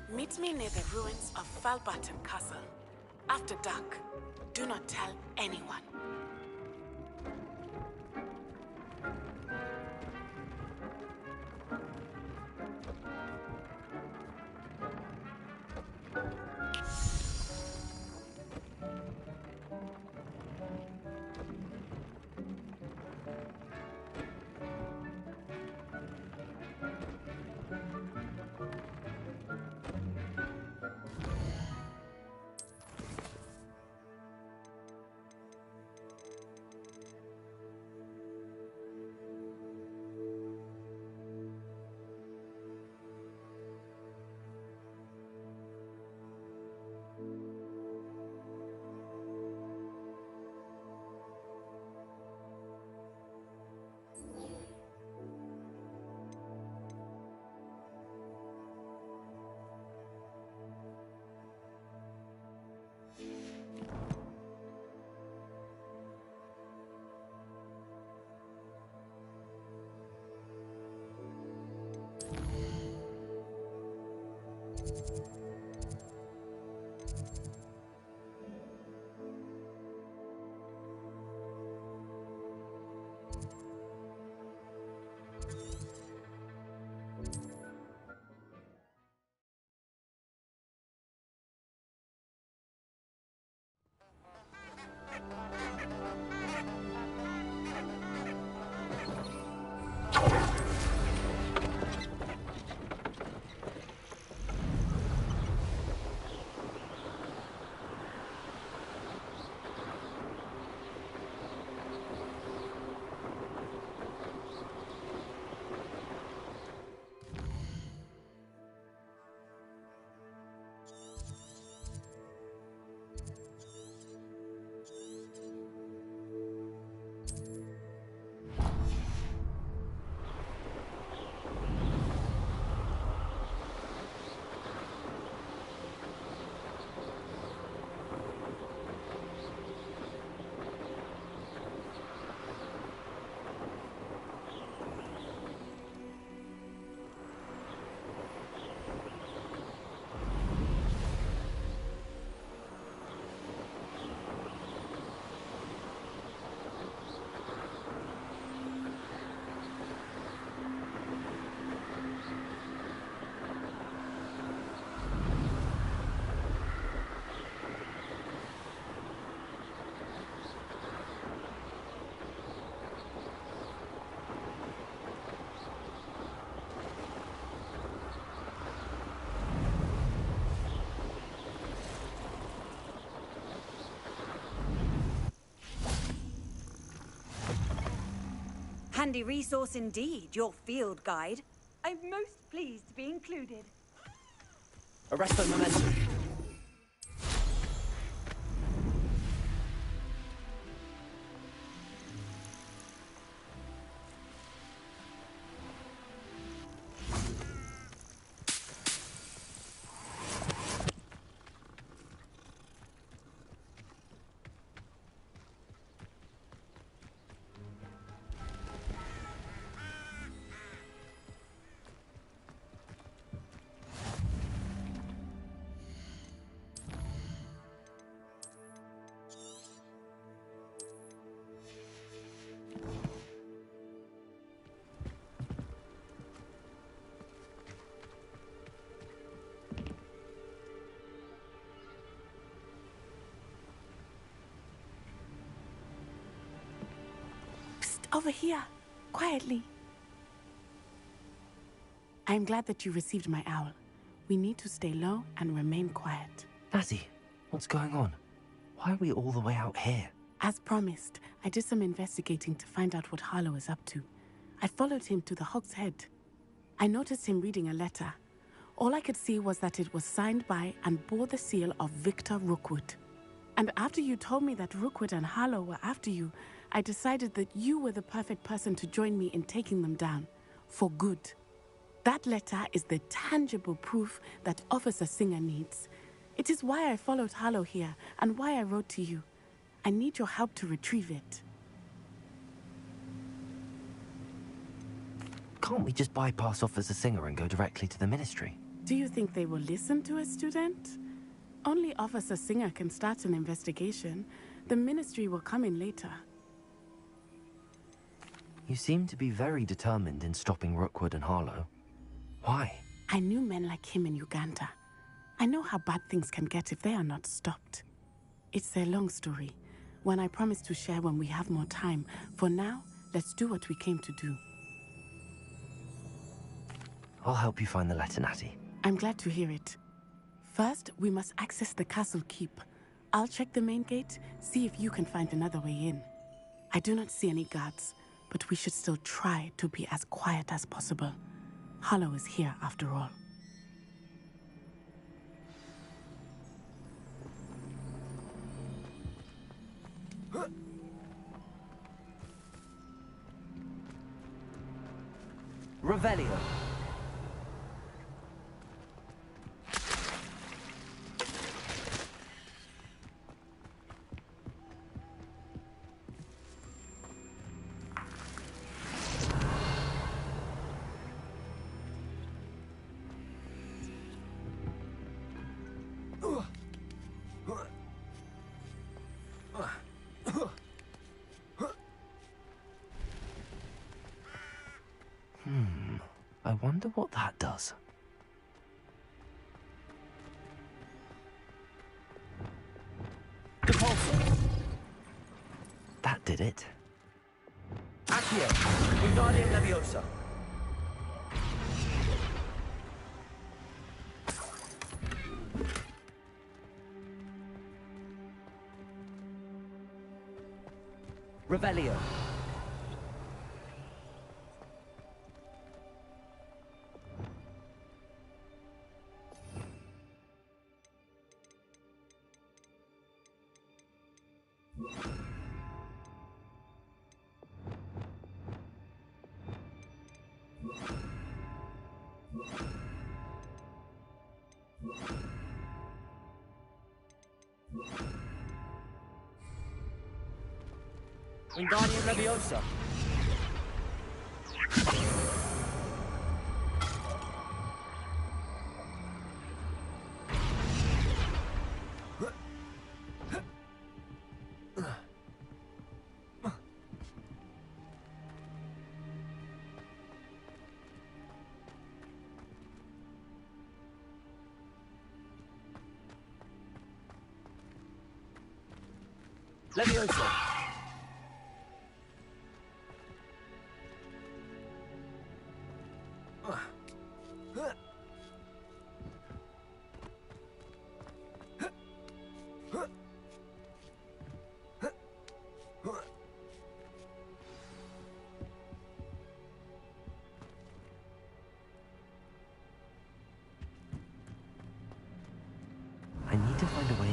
I: Meet me near the ruins of Falbaton Castle. After dark. Do not tell anyone.
J: Handy resource indeed, your field guide. I'm most pleased to be included.
H: Arresto momentum.
K: Over here, quietly. I'm glad that you received my owl. We need to stay low and remain quiet.
E: Natty, what's going on? Why are we all the way out here?
K: As promised, I did some investigating to find out what Harlow is up to. I followed him to the Hog's Head. I noticed him reading a letter. All I could see was that it was signed by and bore the seal of Victor Rookwood. And after you told me that Rookwood and Harlow were after you, I decided that you were the perfect person to join me in taking them down. For good. That letter is the tangible proof that Officer Singer needs. It is why I followed Harlow here and why I wrote to you. I need your help to retrieve it.
E: Can't we just bypass Officer Singer and go directly to the Ministry?
K: Do you think they will listen to a student? Only Officer Singer can start an investigation. The Ministry will come in later.
E: You seem to be very determined in stopping Rookwood and Harlow. Why?
K: I knew men like him in Uganda. I know how bad things can get if they are not stopped. It's a long story, one I promise to share when we have more time. For now, let's do what we came to do.
E: I'll help you find the letter, Natty.
K: I'm glad to hear it. First, we must access the castle keep. I'll check the main gate, see if you can find another way in. I do not see any guards, but we should still try to be as quiet as possible. Harlow is here after all.
H: Revelio.
E: I wonder what that does. That did it.
H: Accio. Vivarium Leviosa. Revelio. Wingardium Leviosa. Leviosa.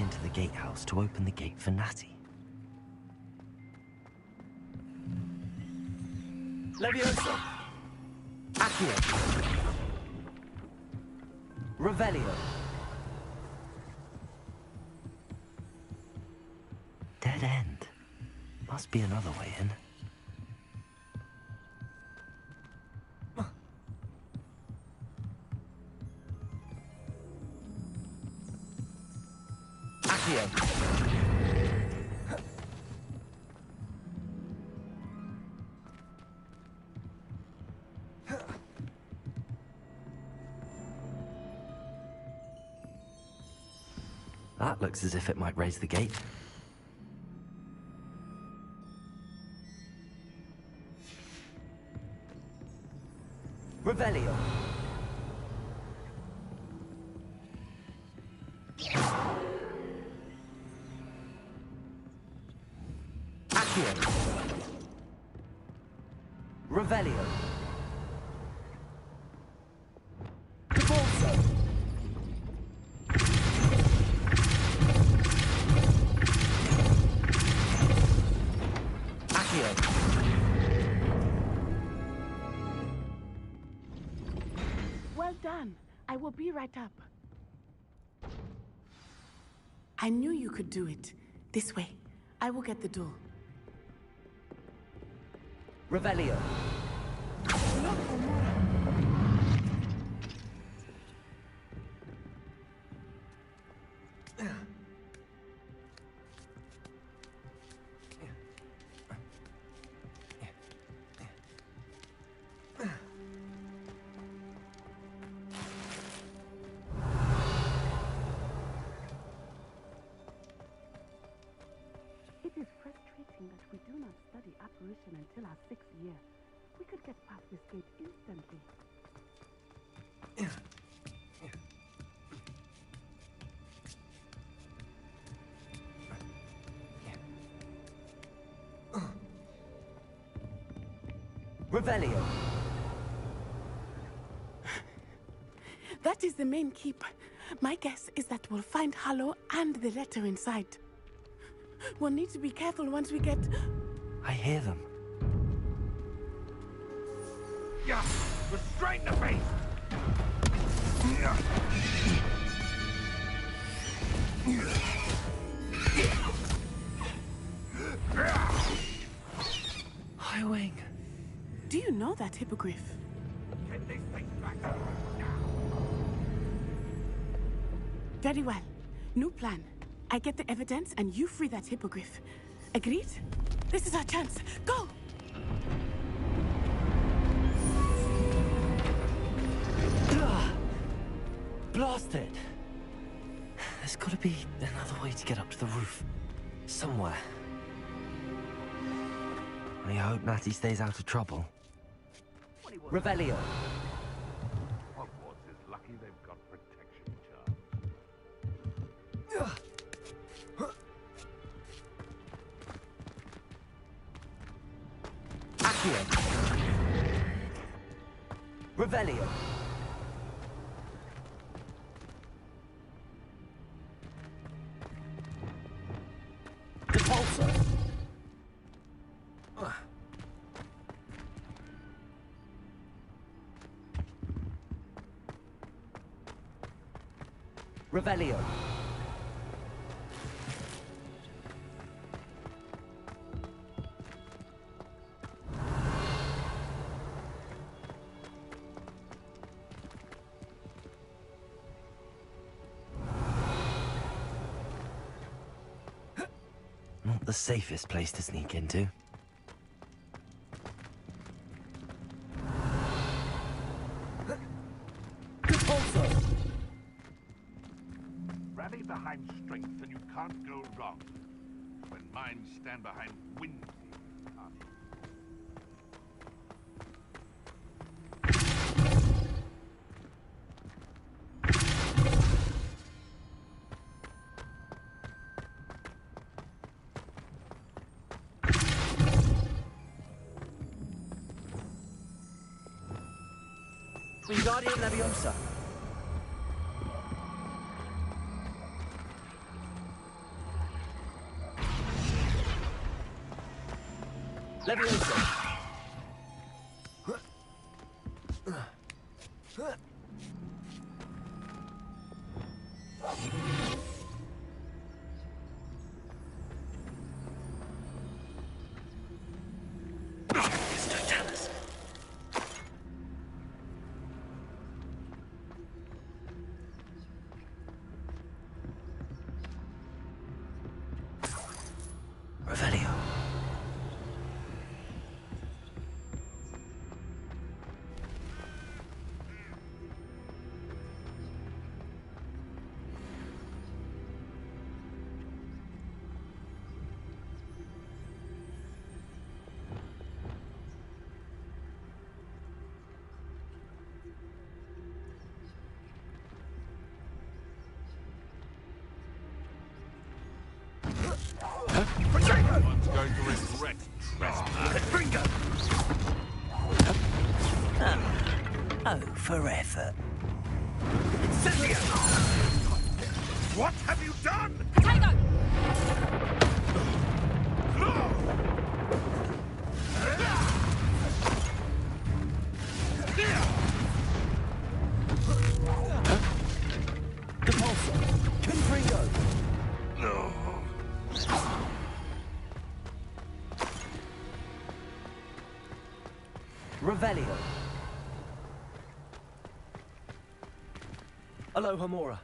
E: into the gatehouse to open the gate for Natty.
H: Leviosa! Accio! Revelio!
E: Dead end. Must be another way in.
H: Accio!
E: That looks as if it might raise the gate.
H: Revelio! Accio! Revelio! Devolso! Accio!
K: Well done. I will be right up. I knew you could do it. This way. I will get the door.
H: Revelio!
K: It is frustrating that we do not study apparition until our 6th year. We could get past this gate instantly.
H: Revelio!
K: That is the main keep. My guess is that we'll find Harlow and the letter inside. We'll need to be careful once we get...
E: I hear them.
C: Yeah! Restrain the beast!
E: Highwing.
K: Do you know that hippogriff?
C: Get this thing back now!
K: Very well. New plan. I get the evidence and you free that hippogriff. Agreed? This is our chance. Go!
E: Blasted! There's gotta be another way to get up to the roof. Somewhere. I hope Natty stays out of trouble.
H: Revelio!
C: Hogwarts is lucky they've got protection charms.
H: Accio! Revelio! Devolso! Revelio!
E: Not the safest place to sneak into.
H: Devolso!
C: Rally behind strength and you can't go wrong. When minds stand behind whimsy, you can't.
H: Vivarium Leviosa! Leviosa.
E: Revelio.
C: Someone's going to regret trespassing.
E: Oh, for effort.
C: Incendio! What have you done?
B: Potato!
E: Depulso. Confringo. Revelio. Alohomora.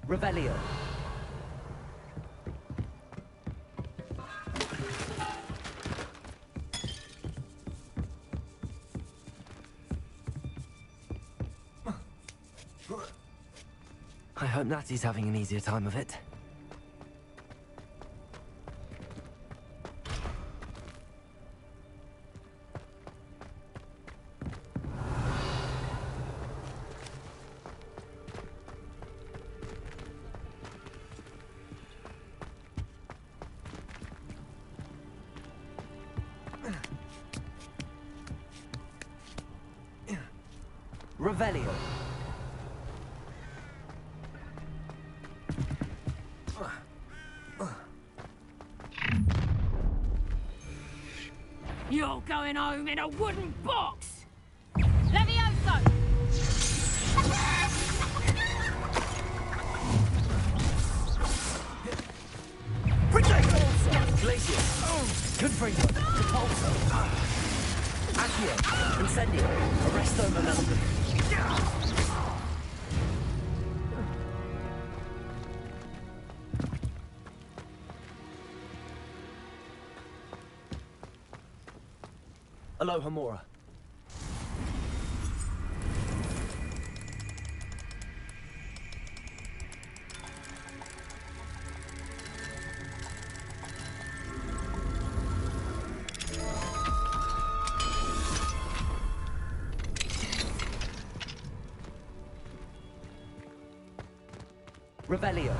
E: Revelio. I hope Natty's having an easier time of it. Revelio.
J: You're going home in a wooden box! Levioso!
E: Glacius. Confringo. Depulso. Accio. Incendio. Arresto Momentum. Alohomora. Revelio.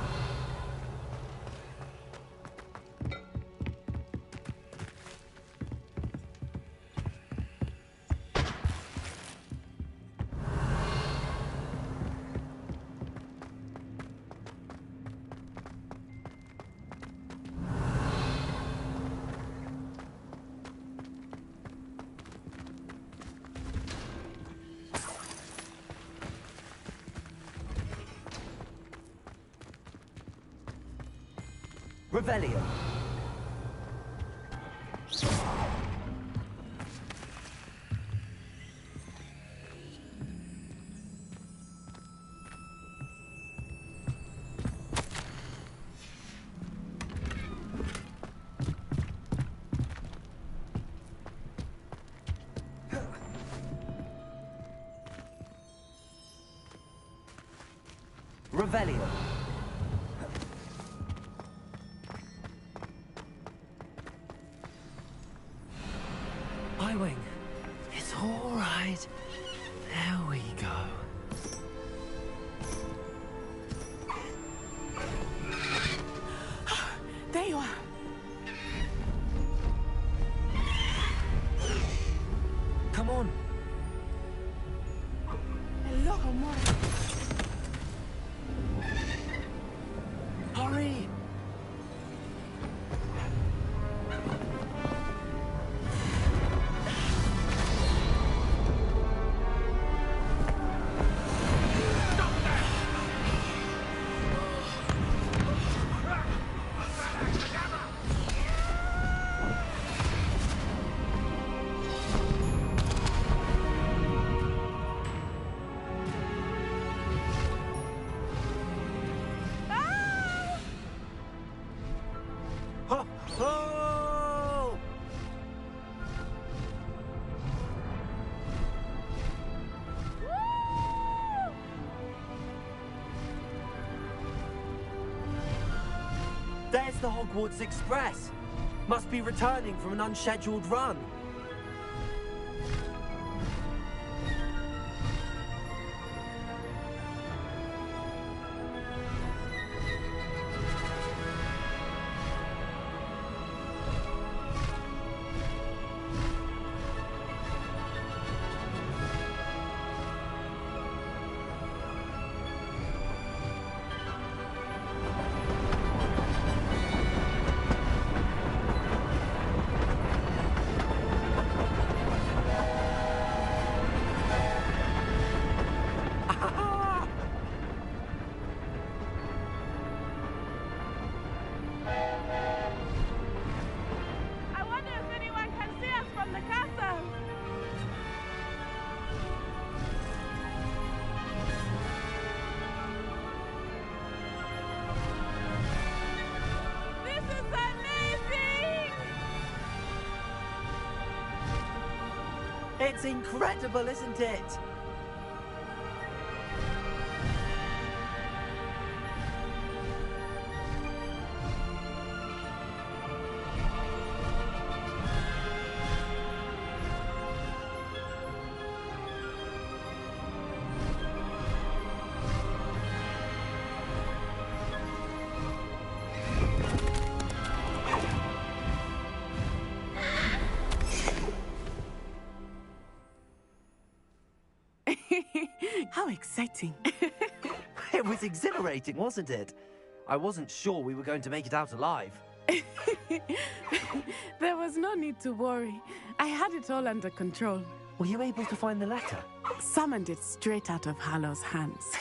E: Revelio. Revelio. Wing. It's all right. There we go. Hurry! Ho! Ho! There's the Hogwarts Express. Must be returning from an unscheduled run.
K: I wonder if anyone can see us from the castle. This is amazing!
E: It's incredible, isn't it?
K: How exciting.
E: It was exhilarating, wasn't it? I wasn't sure we were going to make it out alive.
K: There was no need to worry. I had it all under control.
E: Were you able to find the letter?
K: Summoned it straight out of Harlow's hands.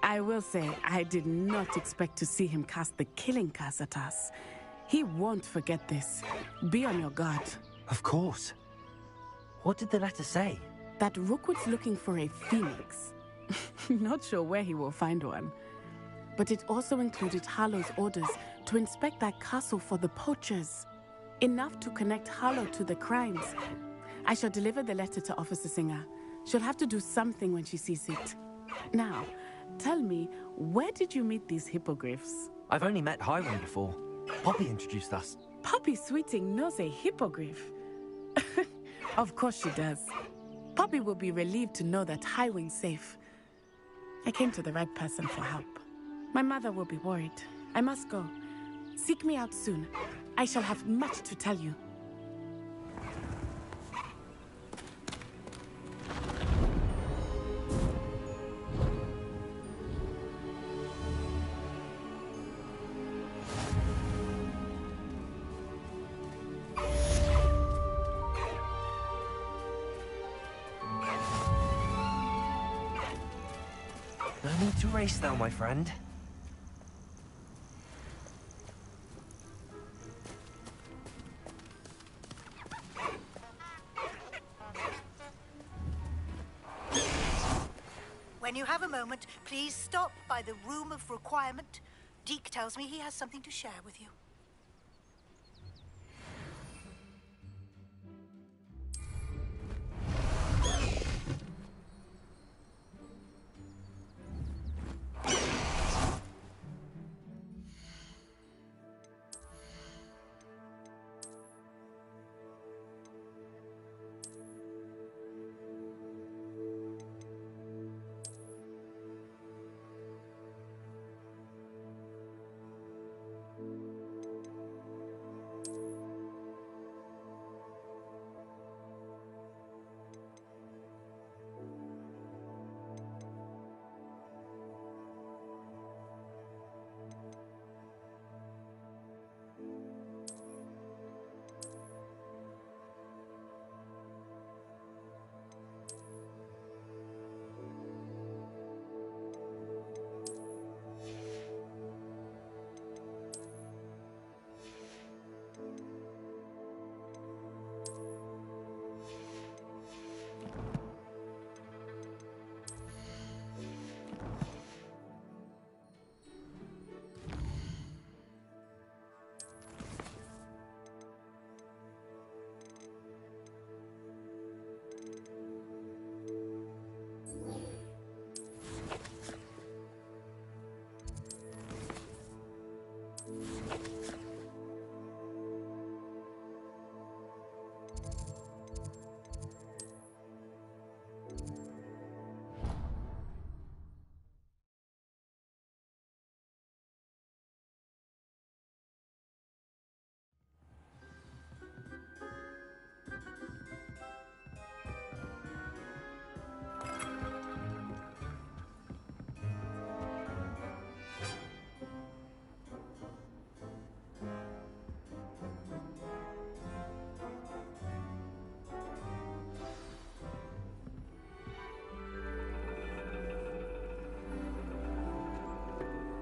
K: I will say, I did not expect to see him cast the killing curse at us. He won't forget this. Be on your guard.
E: Of course. What did the letter say?
K: That Rookwood's looking for a phoenix. Not sure where he will find one. But it also included Harlow's orders to inspect that castle for the poachers. Enough to connect Harlow to the crimes. I shall deliver the letter to Officer Singer. She'll have to do something when she sees it. Now, tell me, where did you meet these hippogriffs?
E: I've only met Highway before. Poppy introduced us.
K: Poppy Sweeting knows a hippogriff. Of course she does. Poppy will be relieved to know that Highwing's safe. I came to the right person for help. My mother will be worried. I must go. Seek me out soon. I shall have much to tell you.
E: No need to race now, my friend.
L: When you have a moment, please stop by the Room of Requirement. Deke tells me he has something to share with you.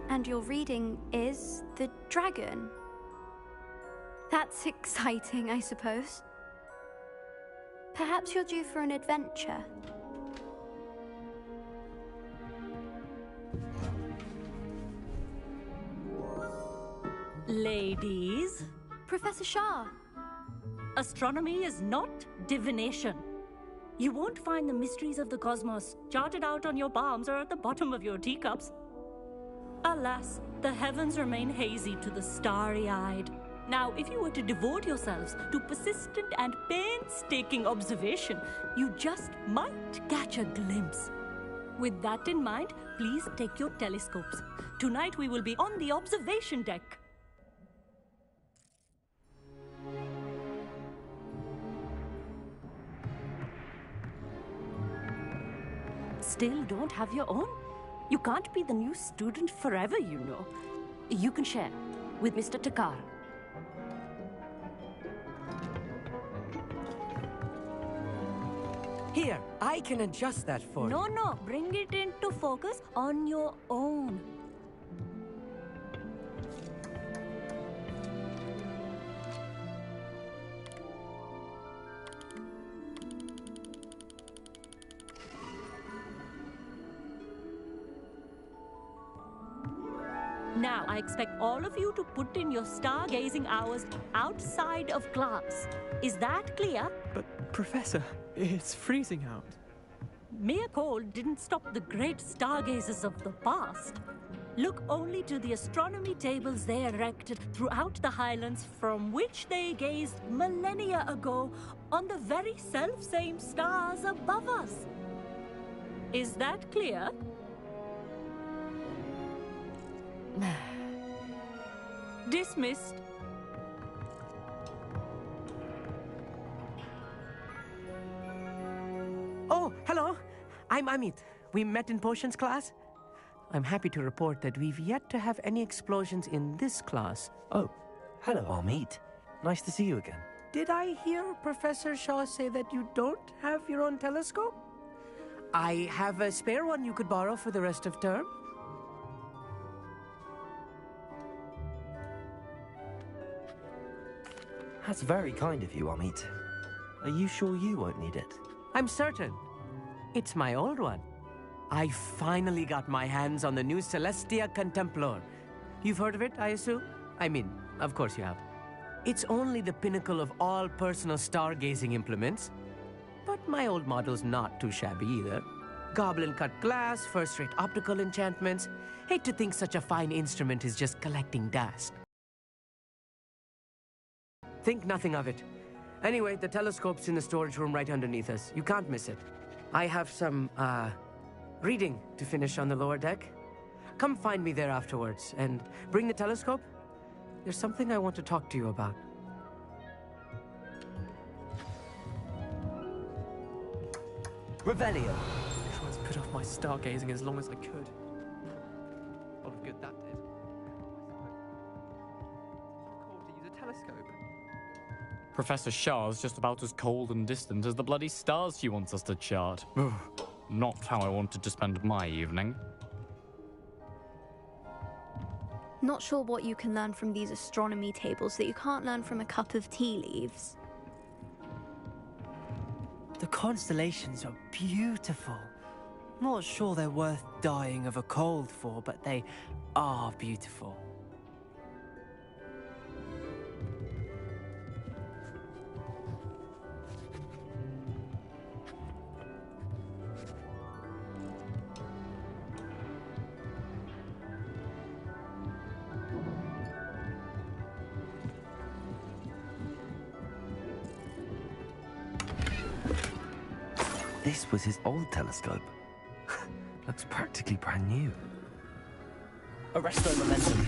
M: And your reading is the dragon. That's exciting, I suppose. Perhaps you're due for an adventure.
N: Ladies.
M: Professor Shah.
N: Astronomy is not divination. You won't find the mysteries of the cosmos charted out on your palms or at the bottom of your teacups. Alas, the heavens remain hazy to the starry-eyed. Now, if you were to devote yourselves to persistent and painstaking observation, you just might catch a glimpse. With that in mind, please take your telescopes. Tonight we will be on the observation deck. Still don't have your own? You can't be the new student forever, you know. You can share with Mr. Takar.
H: Here, I can adjust that for you.
N: No, bring it into focus on your own. Now, I expect all of you to put in your stargazing hours outside of class. Is that clear?
O: But, Professor, it's freezing out.
N: Mere cold didn't stop the great stargazers of the past. Look only to the astronomy tables they erected throughout the highlands from which they gazed millennia ago on the very self-same stars above us. Is that clear? Dismissed.
H: Oh, hello. I'm Amit. We met in potions class. I'm happy to report that we've yet to have any explosions in this class.
E: Oh, hello, Amit. Nice to see you again.
H: Did I hear Professor Shaw say that you don't have your own telescope? I have a spare one you could borrow for the rest of term.
E: That's very kind of you, Amit. Are you sure you won't need it?
H: I'm certain. It's my old one. I finally got my hands on the new Celestia Contemplar. You've heard of it, I assume? I mean, of course you have. It's only the pinnacle of all personal stargazing implements. But my old model's not too shabby either. Goblin-cut glass, first-rate optical enchantments. Hate to think such a fine instrument is just collecting dust. Think nothing of it. Anyway, the telescope's in the storage room right underneath us. You can't miss it. I have some, reading to finish on the lower deck. Come find me there afterwards, and bring the telescope. There's something I want to talk to you about.
O: Revelio. I tried to put off my stargazing as long as I could. A lot of good that did. Cold to use a telescope.
P: Professor Shah's just about as cold and distant as the bloody stars she wants us to chart. Not how I wanted to spend my evening.
M: Not sure what you can learn from these astronomy tables that you can't learn from a cup of tea leaves.
Q: The constellations are beautiful. Not sure they're worth dying of a cold for, but they are beautiful.
E: This was his old telescope. Looks practically brand new.
H: Arresto momentum.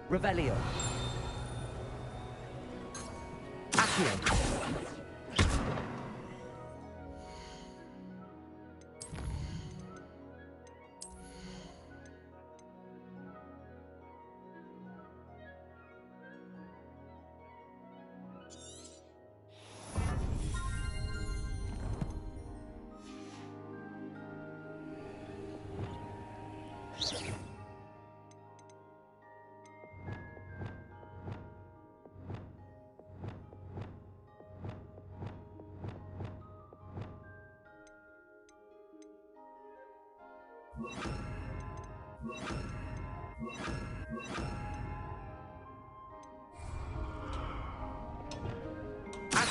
Q: Revelio.
H: Accio.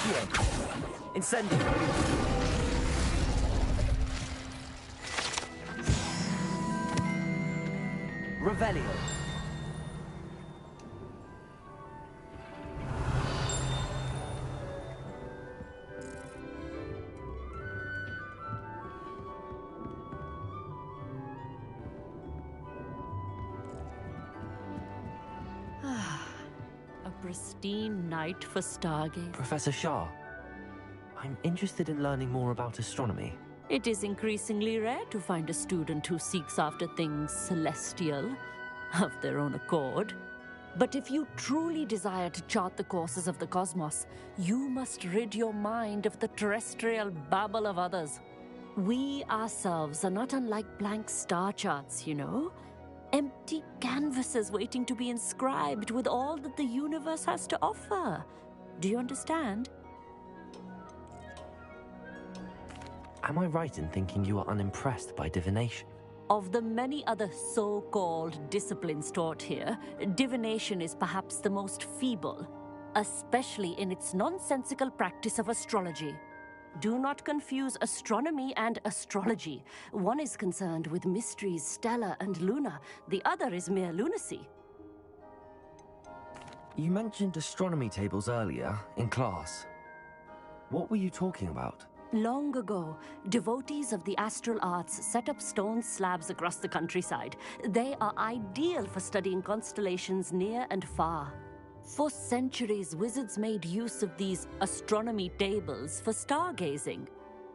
E: Accio. Incendio. Revelio.
N: A pristine night for stargaze.
E: Professor Shah, I'm interested in learning more about astronomy.
N: It is increasingly rare to find a student who seeks after things celestial, of their own accord. But if you truly desire to chart the courses of the cosmos, you must rid your mind of the terrestrial babble of others. We ourselves are not unlike blank star charts, you know? Empty canvases waiting to be inscribed with all that the universe has to offer. Do you understand?
E: Am I right in thinking you are unimpressed by divination?
N: Of the many other so-called disciplines taught here, divination is perhaps the most feeble, especially in its nonsensical practice of astrology. Do not confuse astronomy and astrology. One is concerned with mysteries stellar and lunar. The other is mere lunacy.
E: You mentioned astronomy tables earlier, in class. What were you talking about?
N: Long ago, devotees of the astral arts set up stone slabs across the countryside. They are ideal for studying constellations near and far. For centuries, wizards made use of these astronomy tables for stargazing.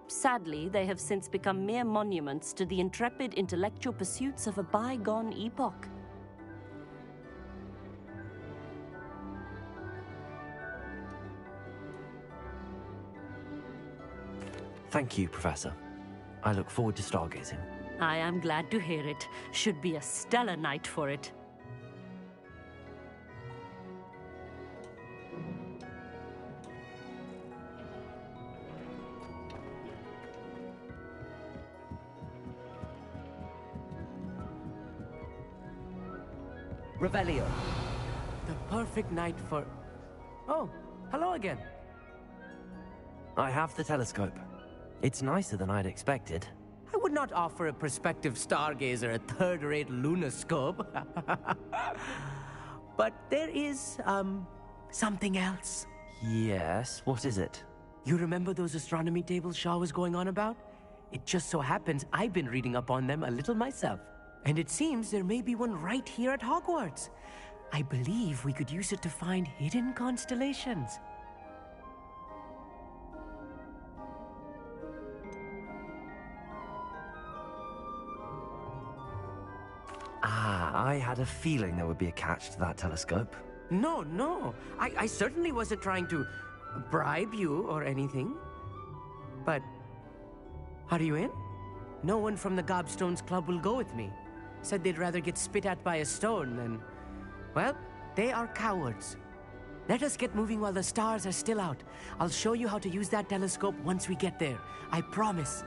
N: Sadly, they have since become mere monuments to the intrepid intellectual pursuits of a bygone epoch.
E: Thank you, Professor. I look forward to stargazing.
N: I am glad to hear it. Should be a stellar night for it.
E: Revelio.
H: The perfect night for... Oh, hello again.
E: I have the telescope. It's nicer than I'd expected.
H: I would not offer a prospective stargazer a third-rate lunoscope. But there is, something else.
E: Yes, what is it?
H: You remember those astronomy tables Shaw was going on about? It just so happens I've been reading up on them a little myself. And it seems there may be one right here at Hogwarts. I believe we could use it to find hidden constellations.
E: I had a feeling there would be a catch to that telescope.
H: No. I certainly wasn't trying to bribe you or anything. But, are you in? No one from the Gobstones Club will go with me. Said they'd rather get spit at by a stone than... Well, they are cowards. Let us get moving while the stars are still out. I'll show you how to use that telescope once we get there. I promise.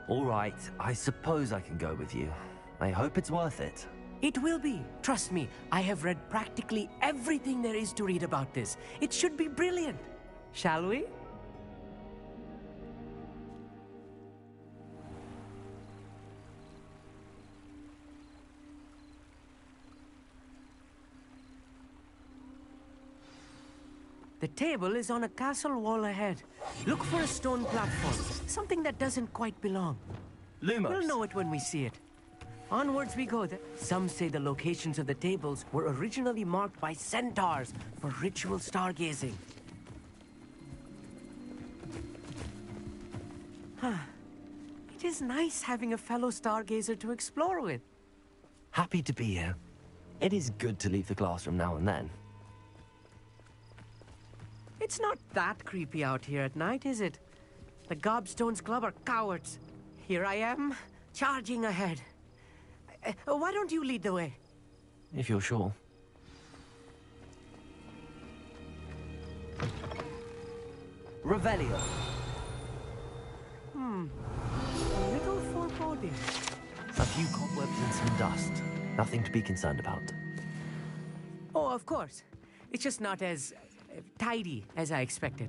E: All right, I suppose I can go with you. I hope it's worth it.
H: It will be. Trust me, I have read practically everything there is to read about this. It should be brilliant. Shall we? The table is on a castle wall ahead. Look for a stone platform, something that doesn't quite belong.
E: Lumos.
H: We'll know it when we see it. Onwards we go. Some say the locations of the tables were originally marked by centaurs for ritual stargazing. It is nice having a fellow stargazer to explore with.
E: Happy to be here. It is good to leave the classroom now and then.
H: It's not that creepy out here at night, is it? The Gobstones Club are cowards. Here I am, charging ahead. Why don't you lead the way?
E: If you're sure. Revelio.
H: A little foreboding.
E: A few cobwebs and some dust. Nothing to be concerned about.
H: Oh, of course. It's just not as tidy as I expected.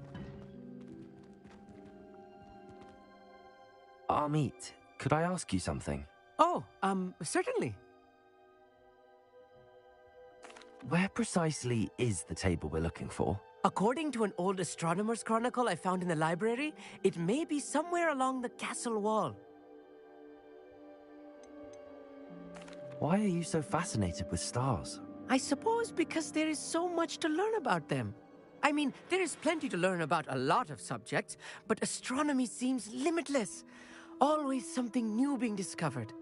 E: Amit, could I ask you something?
H: Oh, certainly.
E: Where precisely is the table we're looking for?
H: According to an old astronomer's chronicle I found in the library, it may be somewhere along the castle wall.
E: Why are you so fascinated with stars?
H: I suppose because there is so much to learn about them. I mean, there is plenty to learn about a lot of subjects, but astronomy seems limitless. Always something new being discovered.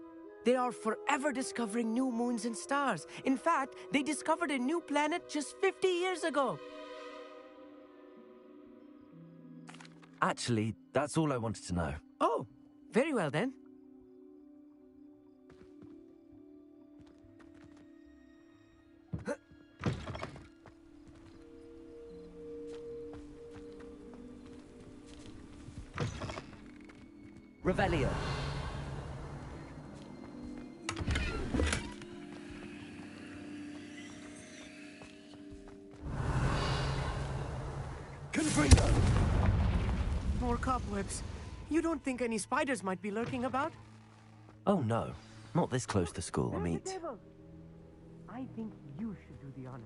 H: They are forever discovering new moons and stars. In fact, they discovered a new planet just 50 years ago.
E: Actually, that's all I wanted to know.
H: Oh, very well then.
E: Revelio.
H: Confringo! More cobwebs. You don't think any spiders might be lurking about?
E: Oh no, not this close to school, Amit.
H: I think you should do the honor.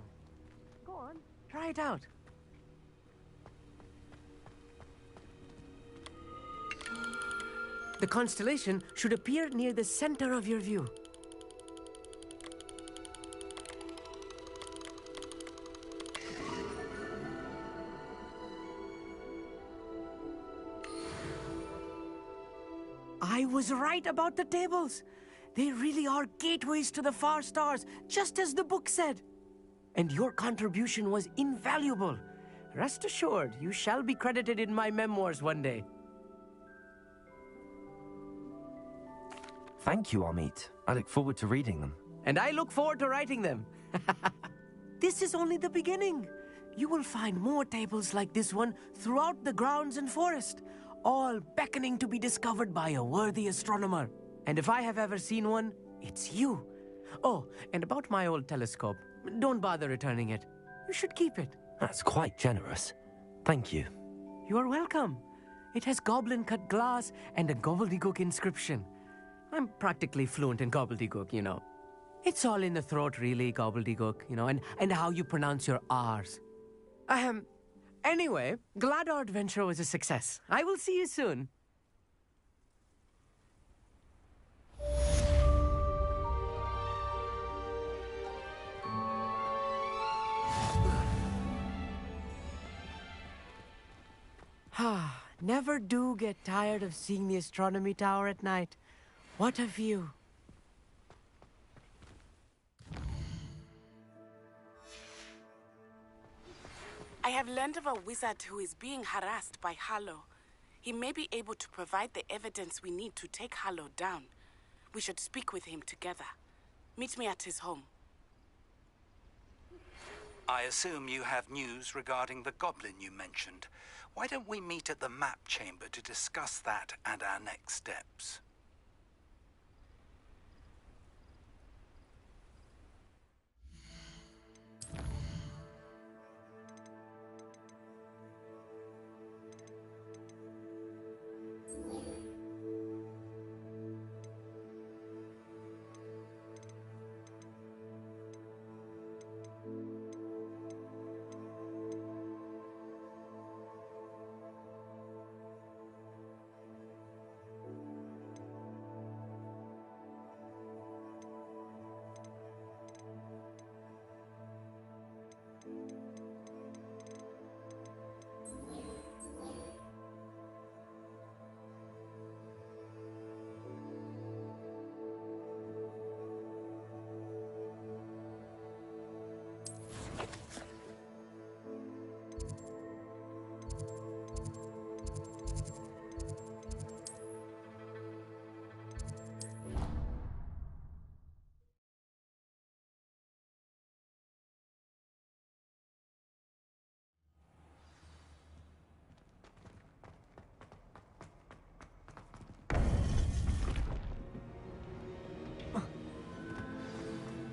H: Go on, try it out. The constellation should appear near the center of your view. I was right about the tables. They really are gateways to the far stars, just as the book said. And your contribution was invaluable. Rest assured, you shall be credited in my memoirs one day.
E: Thank you, Amit. I look forward to reading them.
H: And I look forward to writing them. This is only the beginning. You will find more tables like this one throughout the grounds and forest, all beckoning to be discovered by a worthy astronomer. And if I have ever seen one, it's you. Oh, and about my old telescope, don't bother returning it. You should keep it.
E: That's quite generous. Thank you.
H: You are welcome. It has goblin-cut glass and a gobbledygook inscription. I'm practically fluent in gobbledygook, you know. It's all in the throat, really, gobbledygook, you know, and how you pronounce your R's. Anyway, glad our adventure was a success. I will see you soon. Never do get tired of seeing the astronomy tower at night. What a view.
I: I have learned of a wizard who is being harassed by Harlow. He may be able to provide the evidence we need to take Harlow down. We should speak with him together. Meet me at his home.
R: I assume you have news regarding the goblin you mentioned. Why don't we meet at the map chamber to discuss that and our next steps?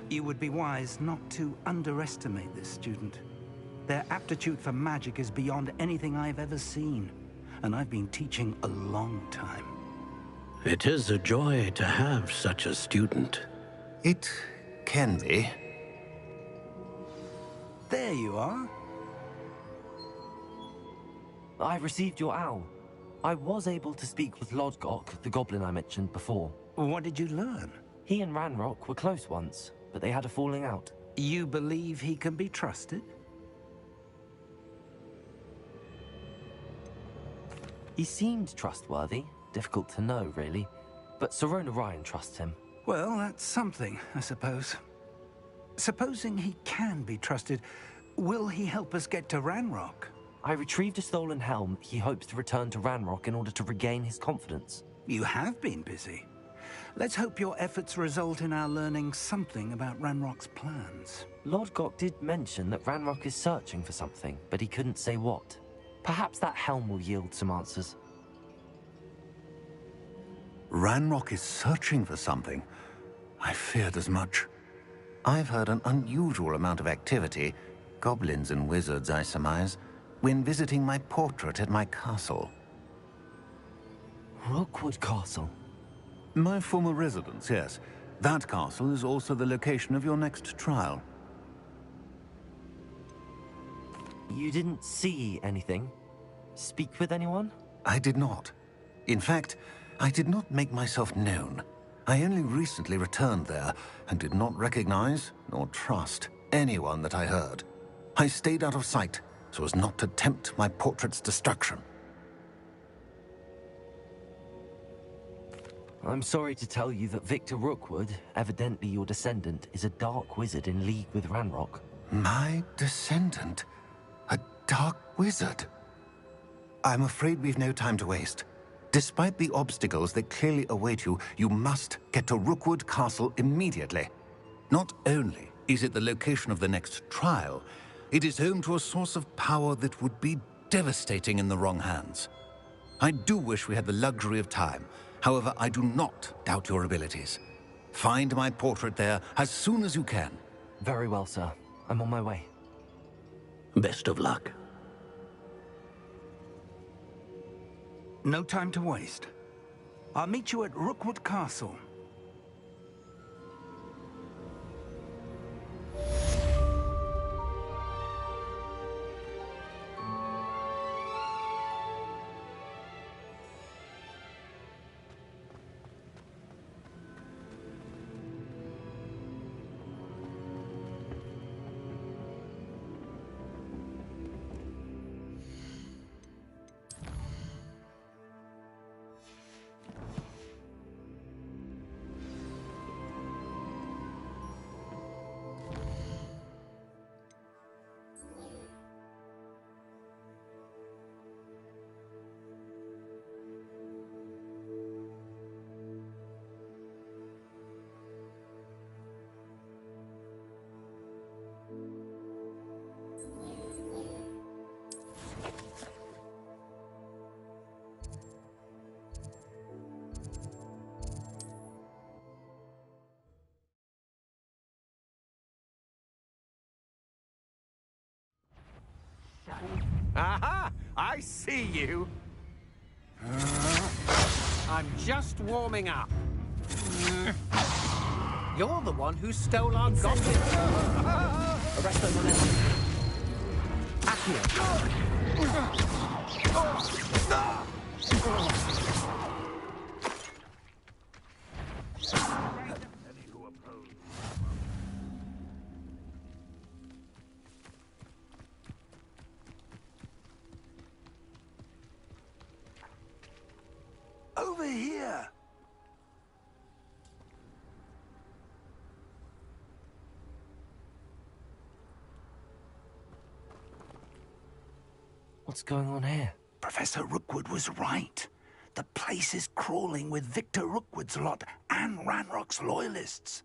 R: You would be wise not to underestimate this student. Their aptitude for magic is beyond anything I've ever seen. And I've been teaching a long time.
F: It is a joy to have such a student.
S: It can be.
R: There you are.
E: I received your owl. I was able to speak with Lodgok, the goblin I mentioned before.
R: What did you learn?
E: He and Ranrock were close once, but they had a falling out.
R: You believe he can be trusted?
E: He seemed trustworthy. Difficult to know, really. But Sirona Ryan trusts him.
R: Well, that's something, I suppose. Supposing he can be trusted, will he help us get to Ranrock?
E: I retrieved a stolen helm he hopes to return to Ranrock in order to regain his confidence.
R: You have been busy. Let's hope your efforts result in our learning something about Ranrock's plans.
E: Lodgok did mention that Ranrock is searching for something, but he couldn't say what. Perhaps that helm will yield some answers.
S: Ranrock is searching for something. I feared as much. I've heard an unusual amount of activity, goblins and wizards, I surmise, when visiting my portrait at my castle.
E: Rookwood Castle?
S: My former residence, yes. That castle is also the location of your next trial.
E: You didn't see anything? Speak with anyone?
S: I did not. In fact, I did not make myself known. I only recently returned there and did not recognize nor trust anyone that I heard. I stayed out of sight so as not to tempt my portrait's destruction.
E: I'm sorry to tell you that Victor Rookwood, evidently your descendant, is a dark wizard in league with Ranrock.
S: My descendant? A dark wizard? I'm afraid we've no time to waste. Despite the obstacles that clearly await you, you must get to Rookwood Castle immediately. Not only is it the location of the next trial, it is home to a source of power that would be devastating in the wrong hands. I do wish we had the luxury of time. However, I do not doubt your abilities. Find my portrait there as soon as you can.
E: Very well, sir. I'm on my way.
F: Best of luck.
R: No time to waste. I'll meet you at Rookwood Castle.
T: Aha! I see you! I'm just warming up. You're the one who stole our goblin.
E: Arrest them on
R: Over here!
E: What's going on here?
R: Professor Rookwood was right. The place is crawling with Victor Rookwood's lot and Ranrock's loyalists.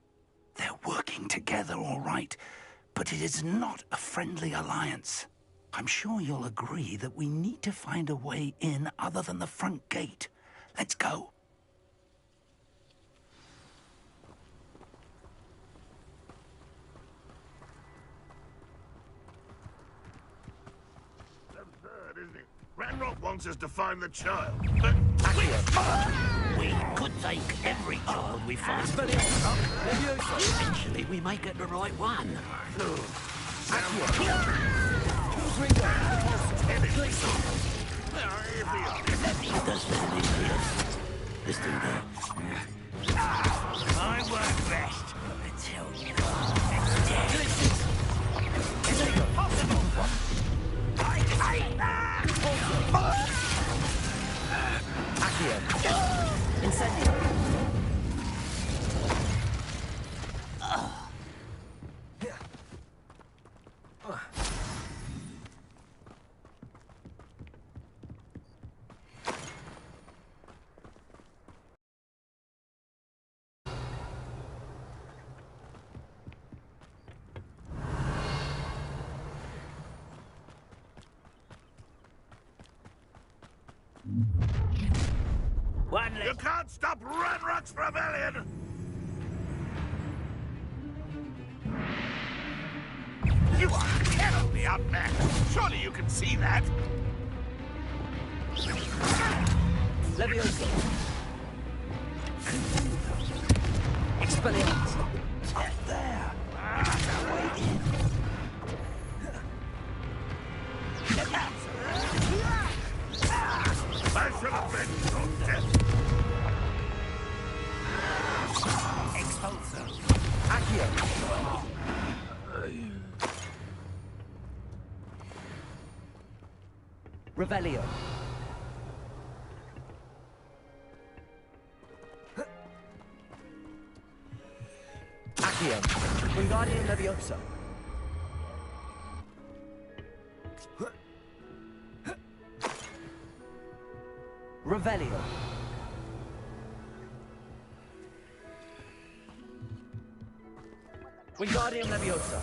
R: They're working together, all right, but it is not a friendly alliance. I'm sure you'll agree that we need to find a way in other than the front gate. Let's go.
C: wants us to find the child, but
F: We could take every child we find. Eventually, we may get the right one. Let's do that.
R: I work best until you
H: Incendio.
C: You can't stop Ranrock's rebellion! You are terribly outmatched. Surely you can see that.
H: Levioso. Expelliarmus.
R: Up there.
C: I should have been so dead.
R: Expulsor.
H: Accio. Revelio. Accio. Wingardium Leviosa. Revelio. Wingardium Leviosa.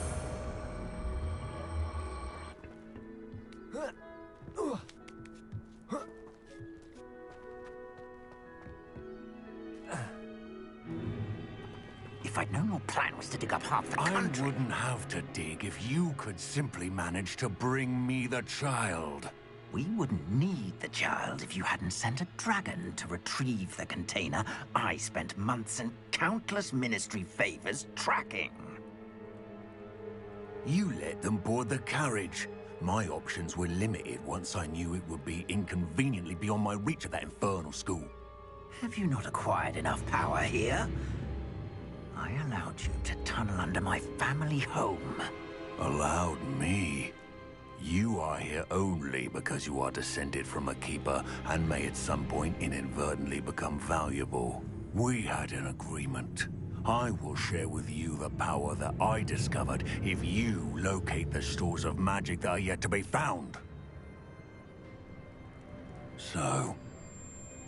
R: If I'd known your plan was to dig up half the country...
U: I wouldn't have to dig if you could simply manage to bring me the child.
R: We wouldn't need the child if you hadn't sent a dragon to retrieve the container I spent months and countless ministry favors tracking.
U: You let them board the carriage. My options were limited once I knew it would be inconveniently beyond my reach at that infernal school.
R: Have you not acquired enough power here? I allowed you to tunnel under my family home.
U: Allowed me? You are here only because you are descended from a keeper and may at some point inadvertently become valuable. We had an agreement. I will share with you the power that I discovered if you locate the stores of magic that are yet to be found. So,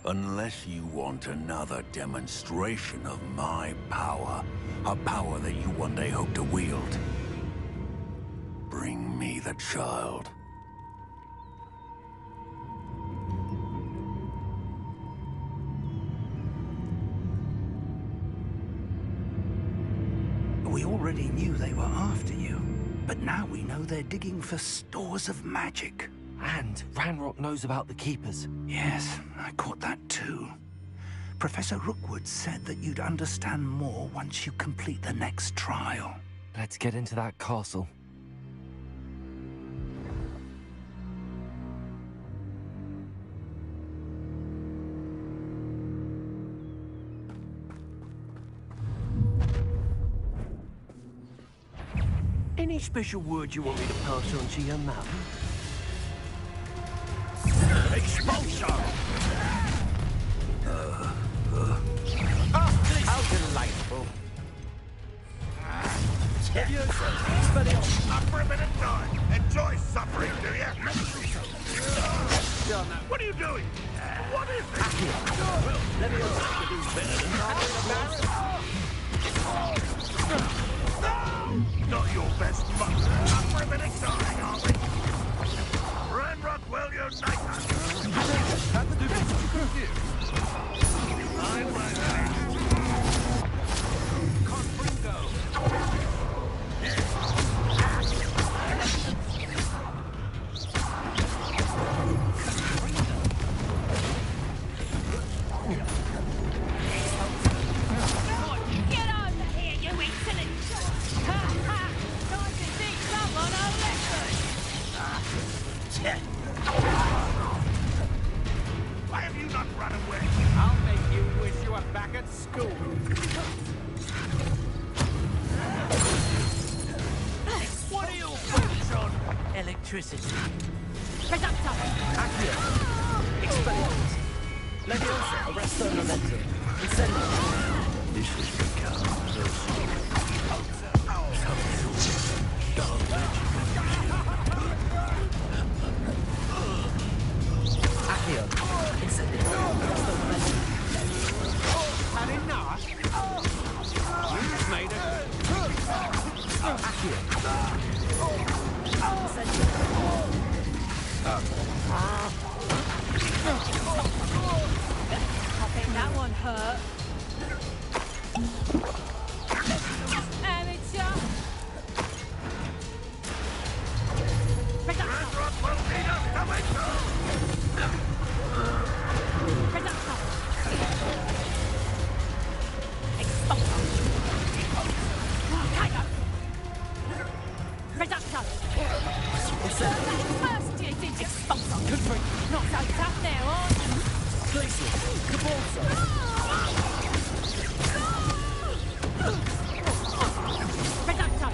U: unless you want another demonstration of my power, a power that you one day hope to wield, bring me the child.
R: We already knew they were after you, but now we know they're digging for stores of magic.
E: And Ranrock knows about the Keepers.
R: Yes, I caught that too. Professor Rookwood said that you'd understand more once you complete the next trial.
E: Let's get into that castle.
F: Any special word you want me to pass on to your mum?
C: Expulsion!
H: How delightful.
C: Up for a minute, time. Enjoy suffering, do you? What are you doing? What is this? Well, let me do better than not your best month. Up for a minute, time, are we? Ranrock, well, you're nice. That's the best you could do. I like that. Confringo.
H: electricity.
J: Reductor!
H: Accio. Expelliarmus. Leviosa. Arresto momentum. Incendio.
U: This has become personal.
H: Accio. Incendio. Arresto momentum.
T: Had enough? You've made it.
H: Accio.
J: I think that one hurt. Amateur! Reductor! First, you did expulsor! Not so tough now, aren't you?
H: Glacial. Cabalsa.
J: Reductor!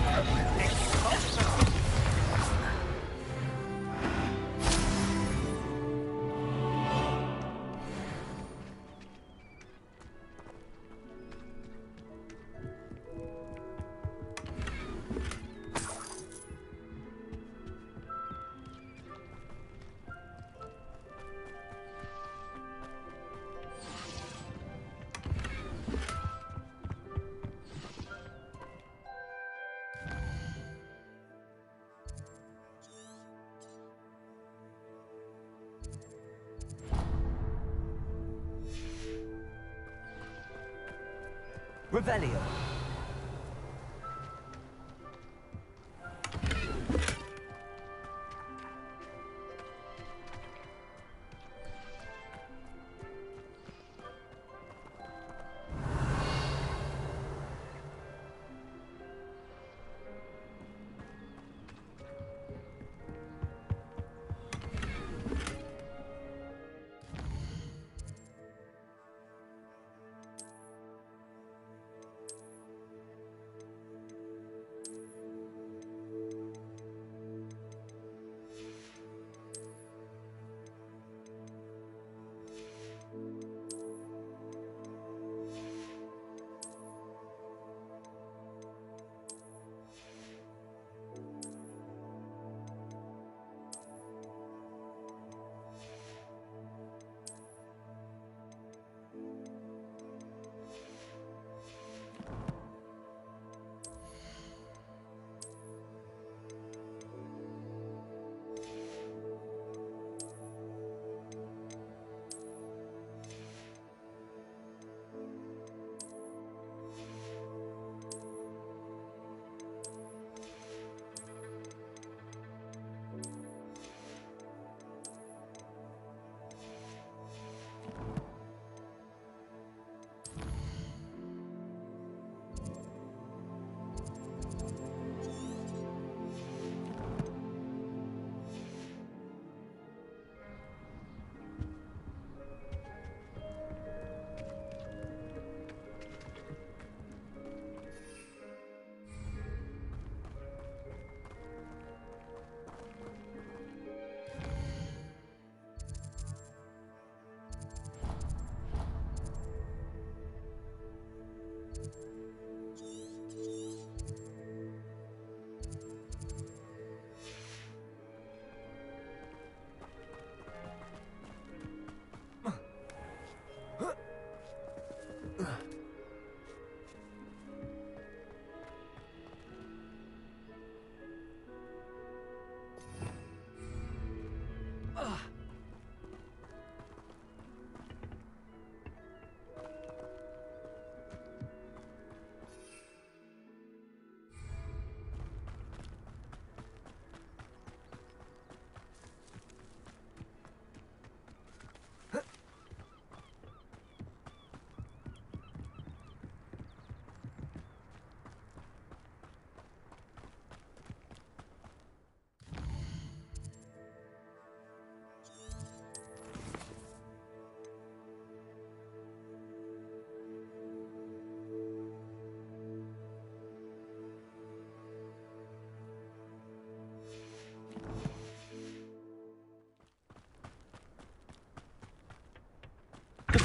H: Revelio.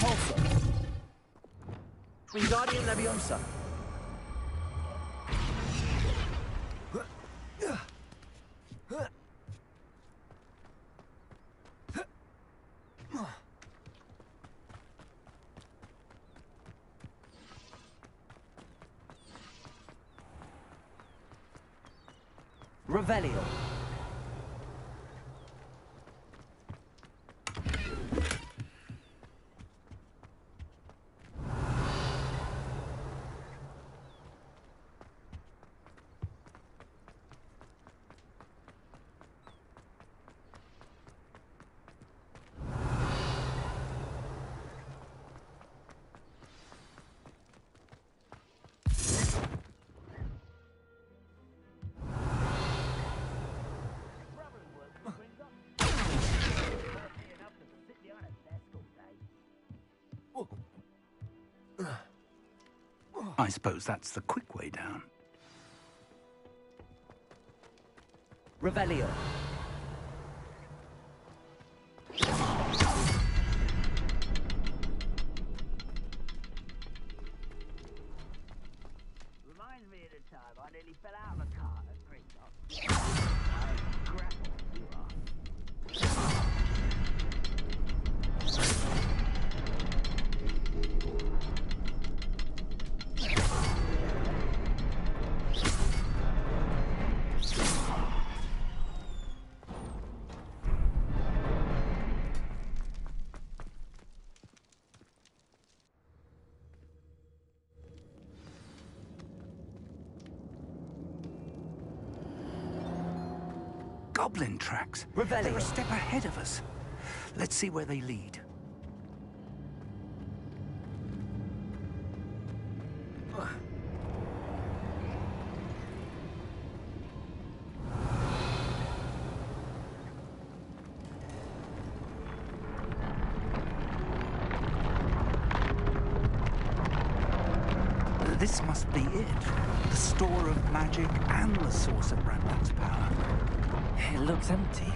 E: Repulsor. Wingardium Leviosa. Revelio.
R: I suppose that's the quick way down.
E: Revelio.
A: Reminds me of the time I nearly fell out of a cart at Gringotts. Grapple, you are.
R: Goblin tracks.
E: Revelio.
R: They're a step ahead of us. Let's see where they lead. This must be it. The store of magic and the source of Ranrock's power.
E: It looks empty.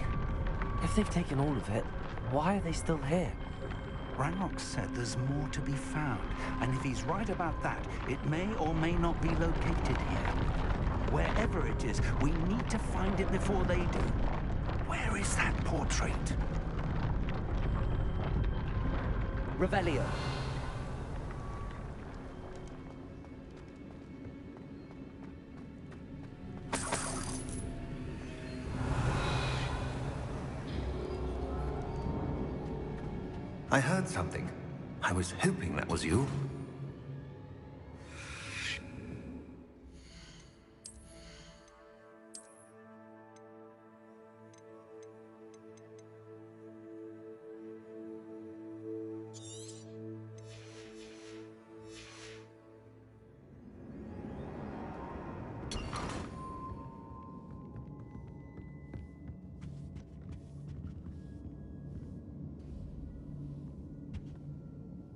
E: If they've taken all of it, why are they still here?
R: Ranrock said there's more to be found, and if he's right about that, it may or may not be located here. Wherever it is, we need to find it before they do. Where is that portrait?
E: Revelio.
S: I heard something. I was hoping that was you.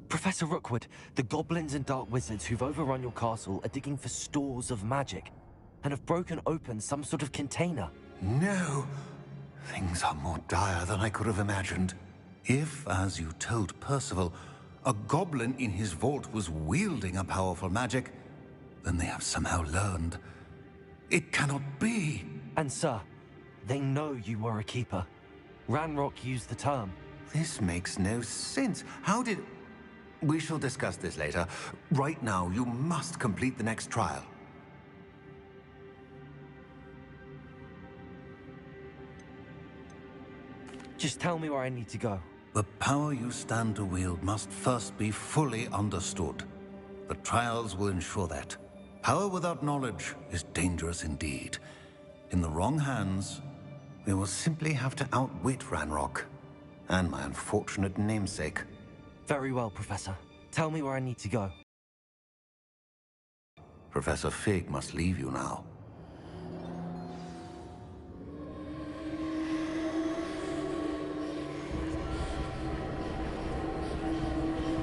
E: Professor Rookwood, the goblins and dark wizards who've overrun your castle are digging for stores of magic and have broken open some sort of container.
S: No. Things are more dire than I could have imagined. If, as you told Percival, a goblin in his vault was wielding a powerful magic, then they have somehow learned. It cannot be.
E: And sir, they know you were a keeper. Ranrock used the term.
S: This makes no sense. How did... We shall discuss this later. Right now, you must complete the next trial.
E: Just tell me where I need to go.
S: The power you stand to wield must first be fully understood. The trials will ensure that. Power without knowledge is dangerous indeed. In the wrong hands, we will simply have to outwit Ranrock and my unfortunate namesake.
E: Very well, Professor. Tell me where I need to go.
S: Professor Fig must leave you now.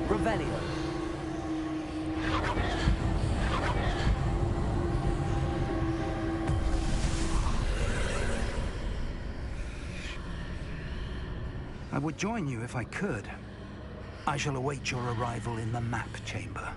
E: Revelio.
R: I would join you if I could. I shall await your arrival in the map chamber.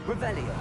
E: Revelio.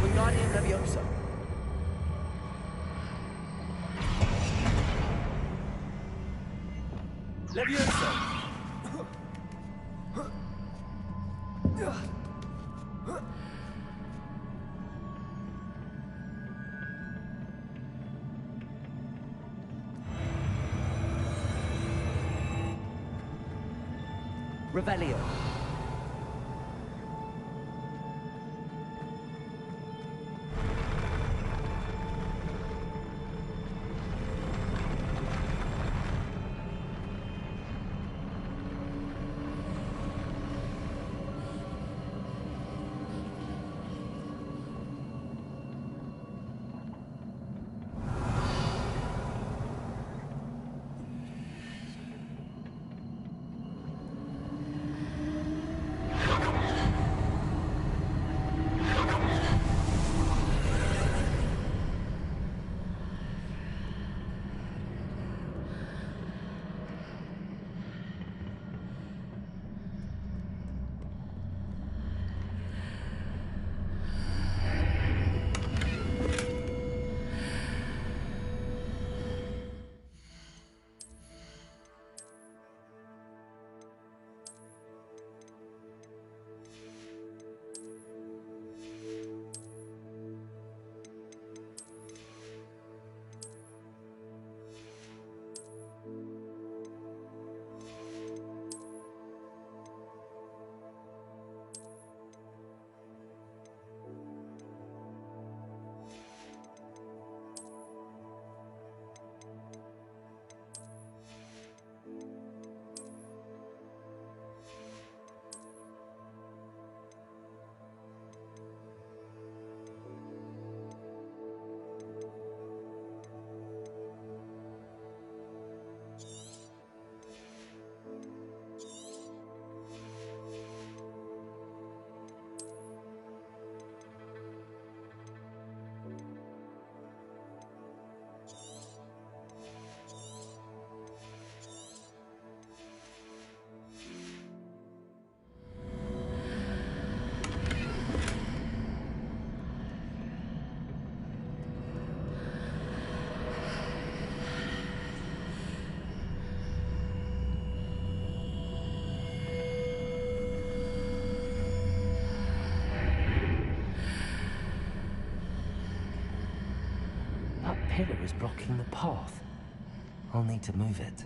E: Wingardium Leviosa. Leviosa. Revelio. That pillar is blocking the path. I'll need to move it.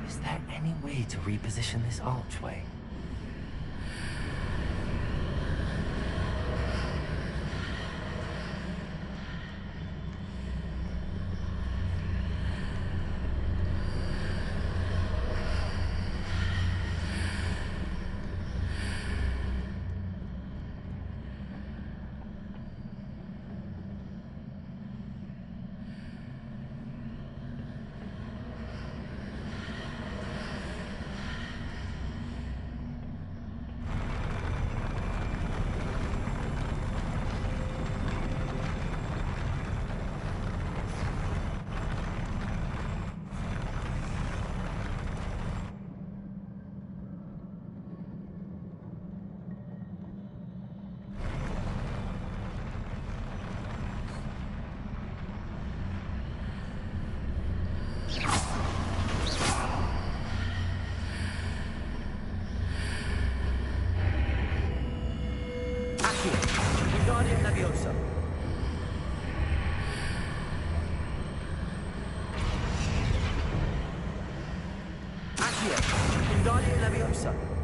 E: Is there any way to reposition this archway?
H: Vivarium Leviosa. Accio. Vivarium Leviosa.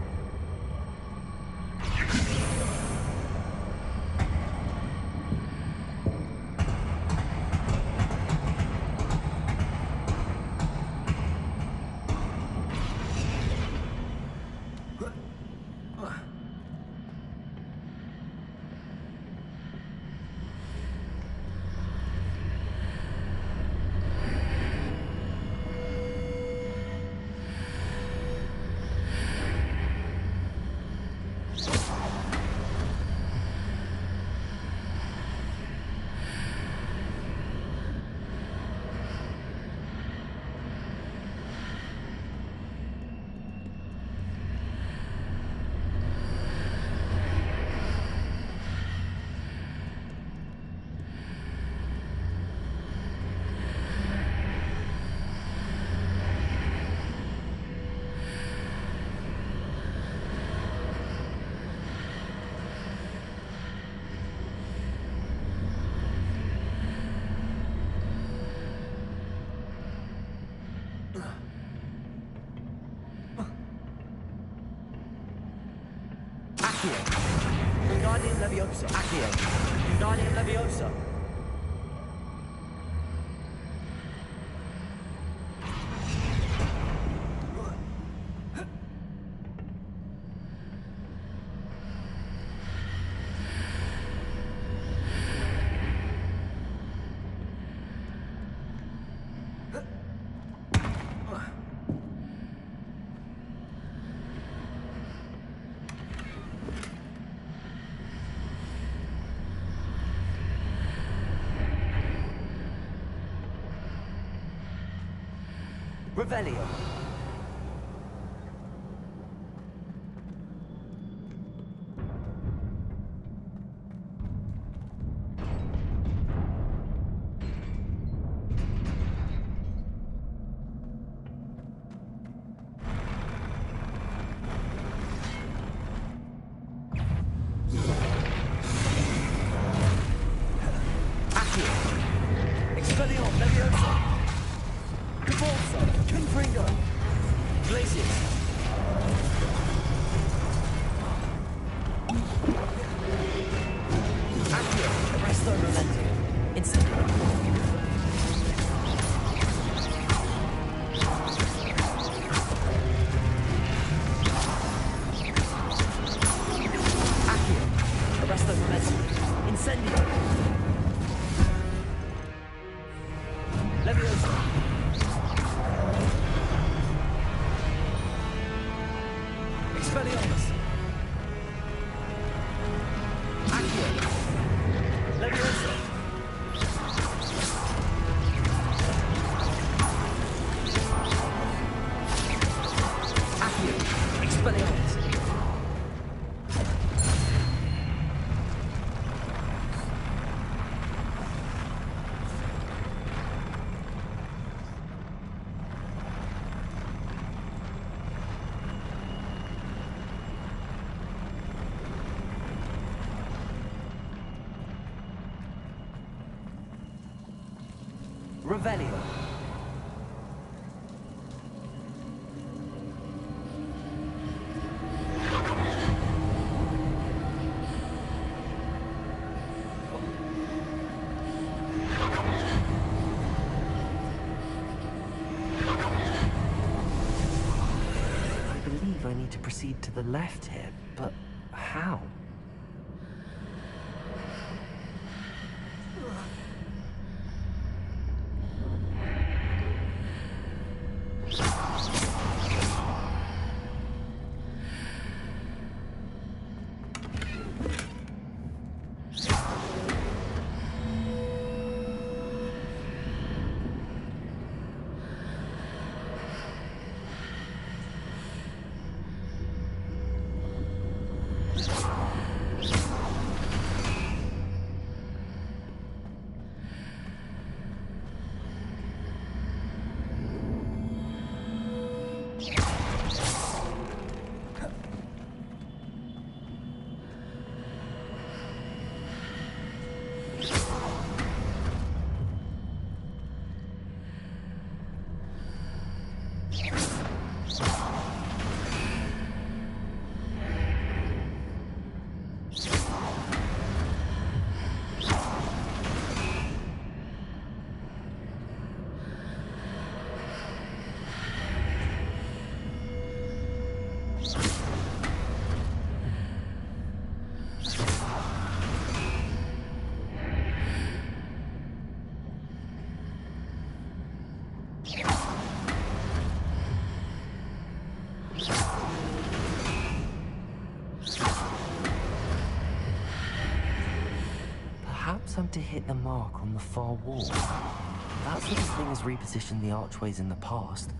H: Wingardium Leviosa. Accio. Wingardium Leviosa. Revelio. Accio. Expelliarm Leviosa. Convulsa. Confringo. Glacius. Accio.
E: Arresto Momentum. Incendio. Arresto Momentum. Incendio. Leviosa. Expelliarmus. Accio. Leviosa. Accio. Expelliarmus. Revelio. I believe I need to proceed to the left here, but how? Perhaps I'm to hit the mark on the far wall. That sort of thing has repositioned the archways in the past.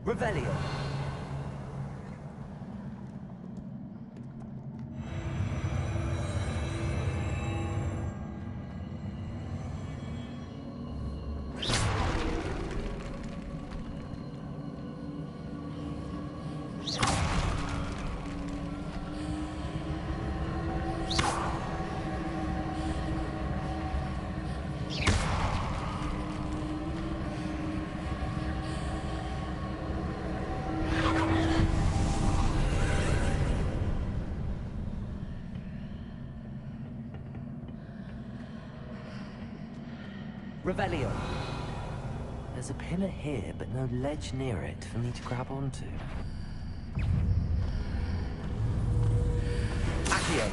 E: Revelio. Revelio. There's a pillar here, but no ledge near it for me to grab onto. Accio.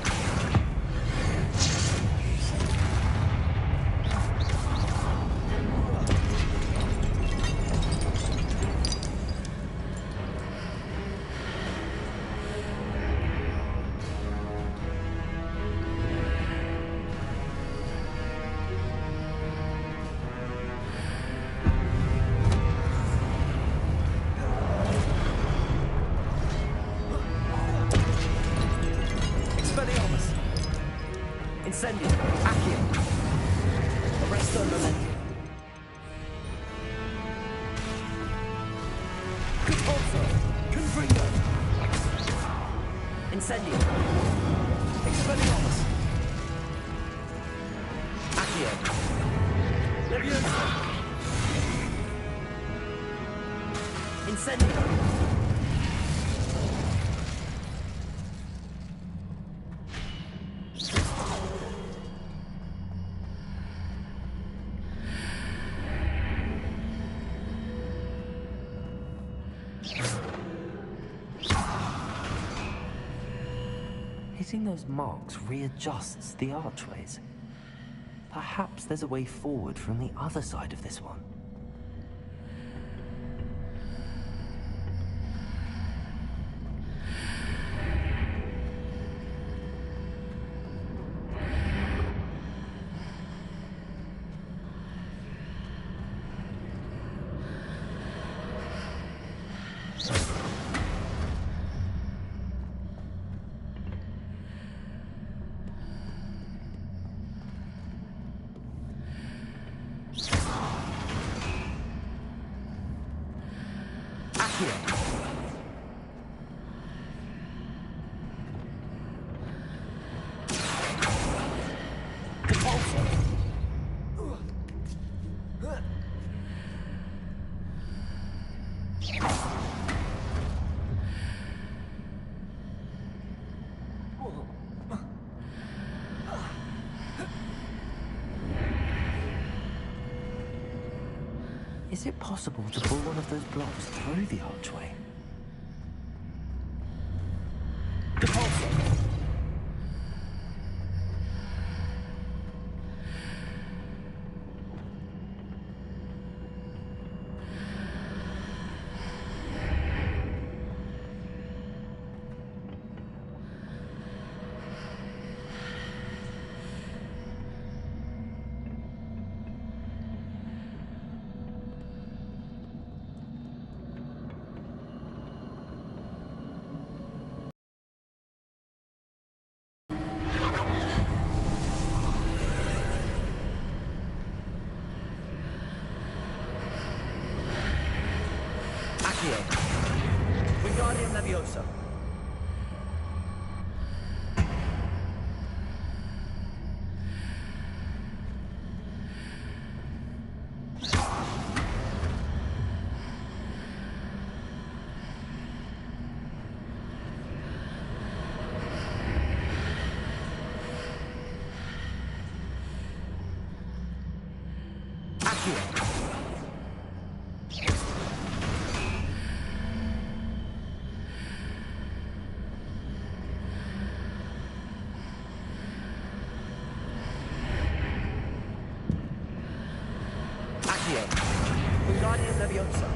E: Incendio. Accio. Arresto Momentum. Incendio. Expelliarmus. Accio. Leviosa. Incendio. Hitting those marks readjusts the archways. Perhaps there's a way forward from the other side of this one. Is it possible to pull one of those blocks through the archway? Vivarium Leviosa. Vivarium Leviosa.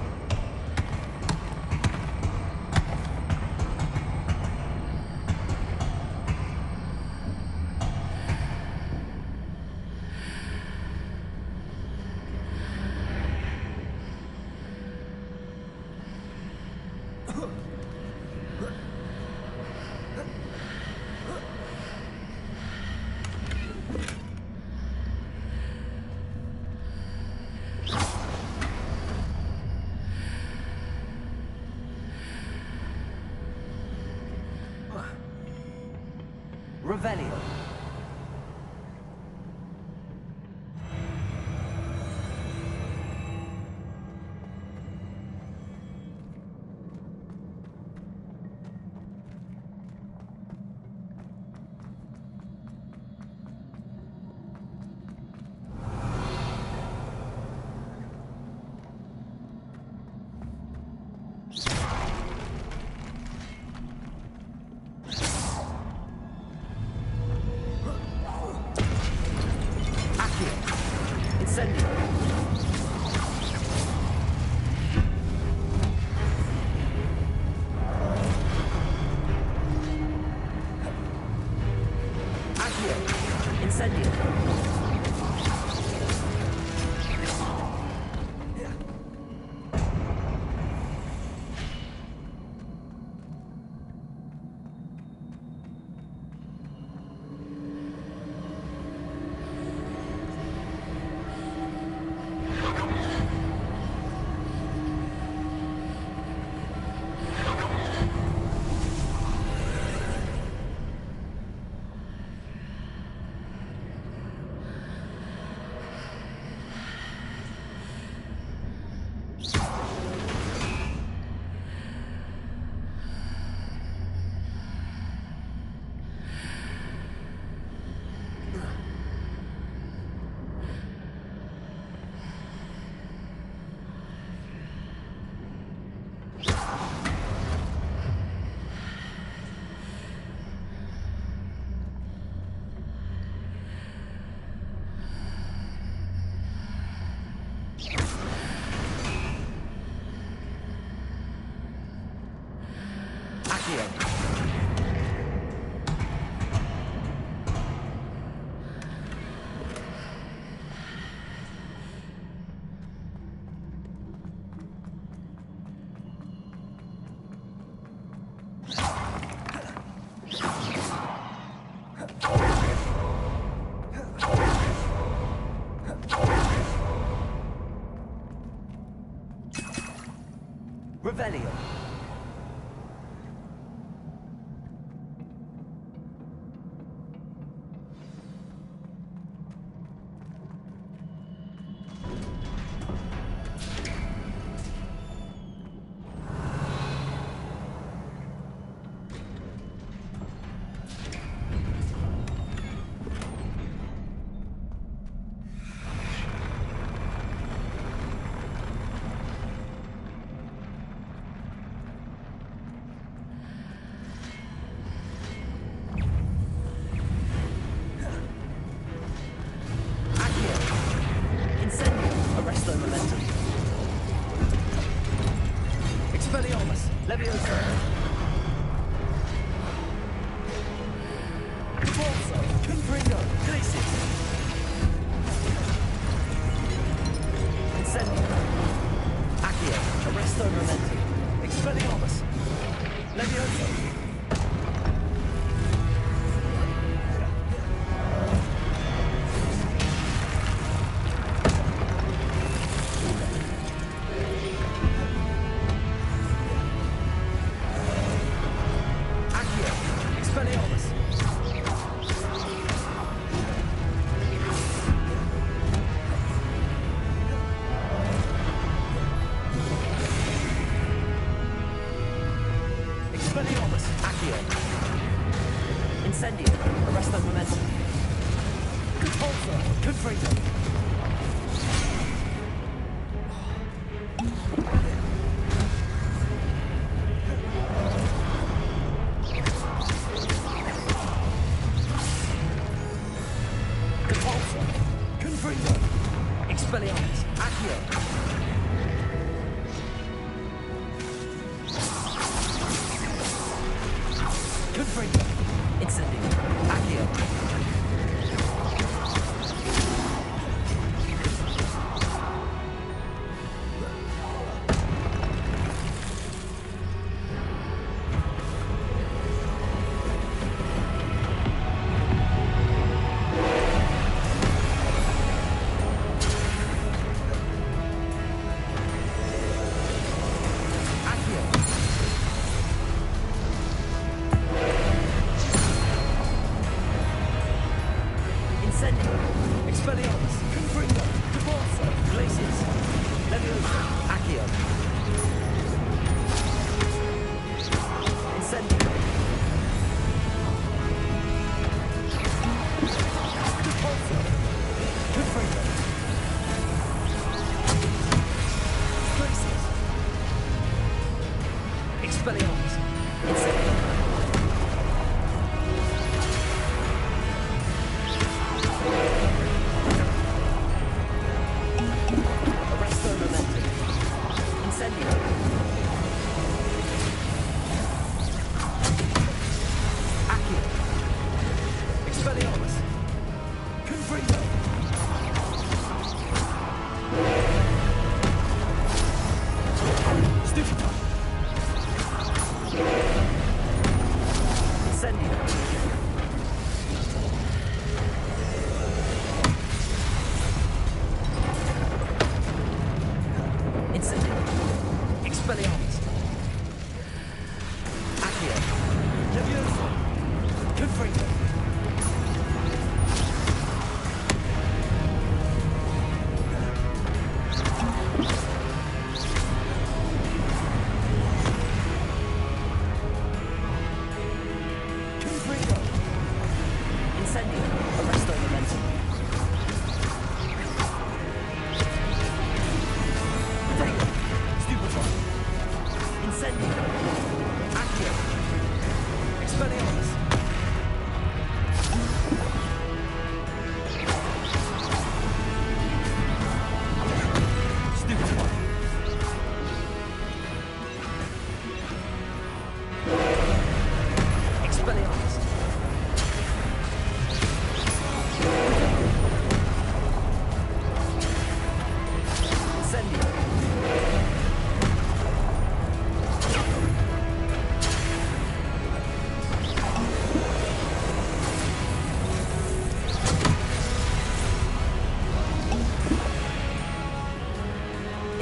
E: Revelio. Revelio.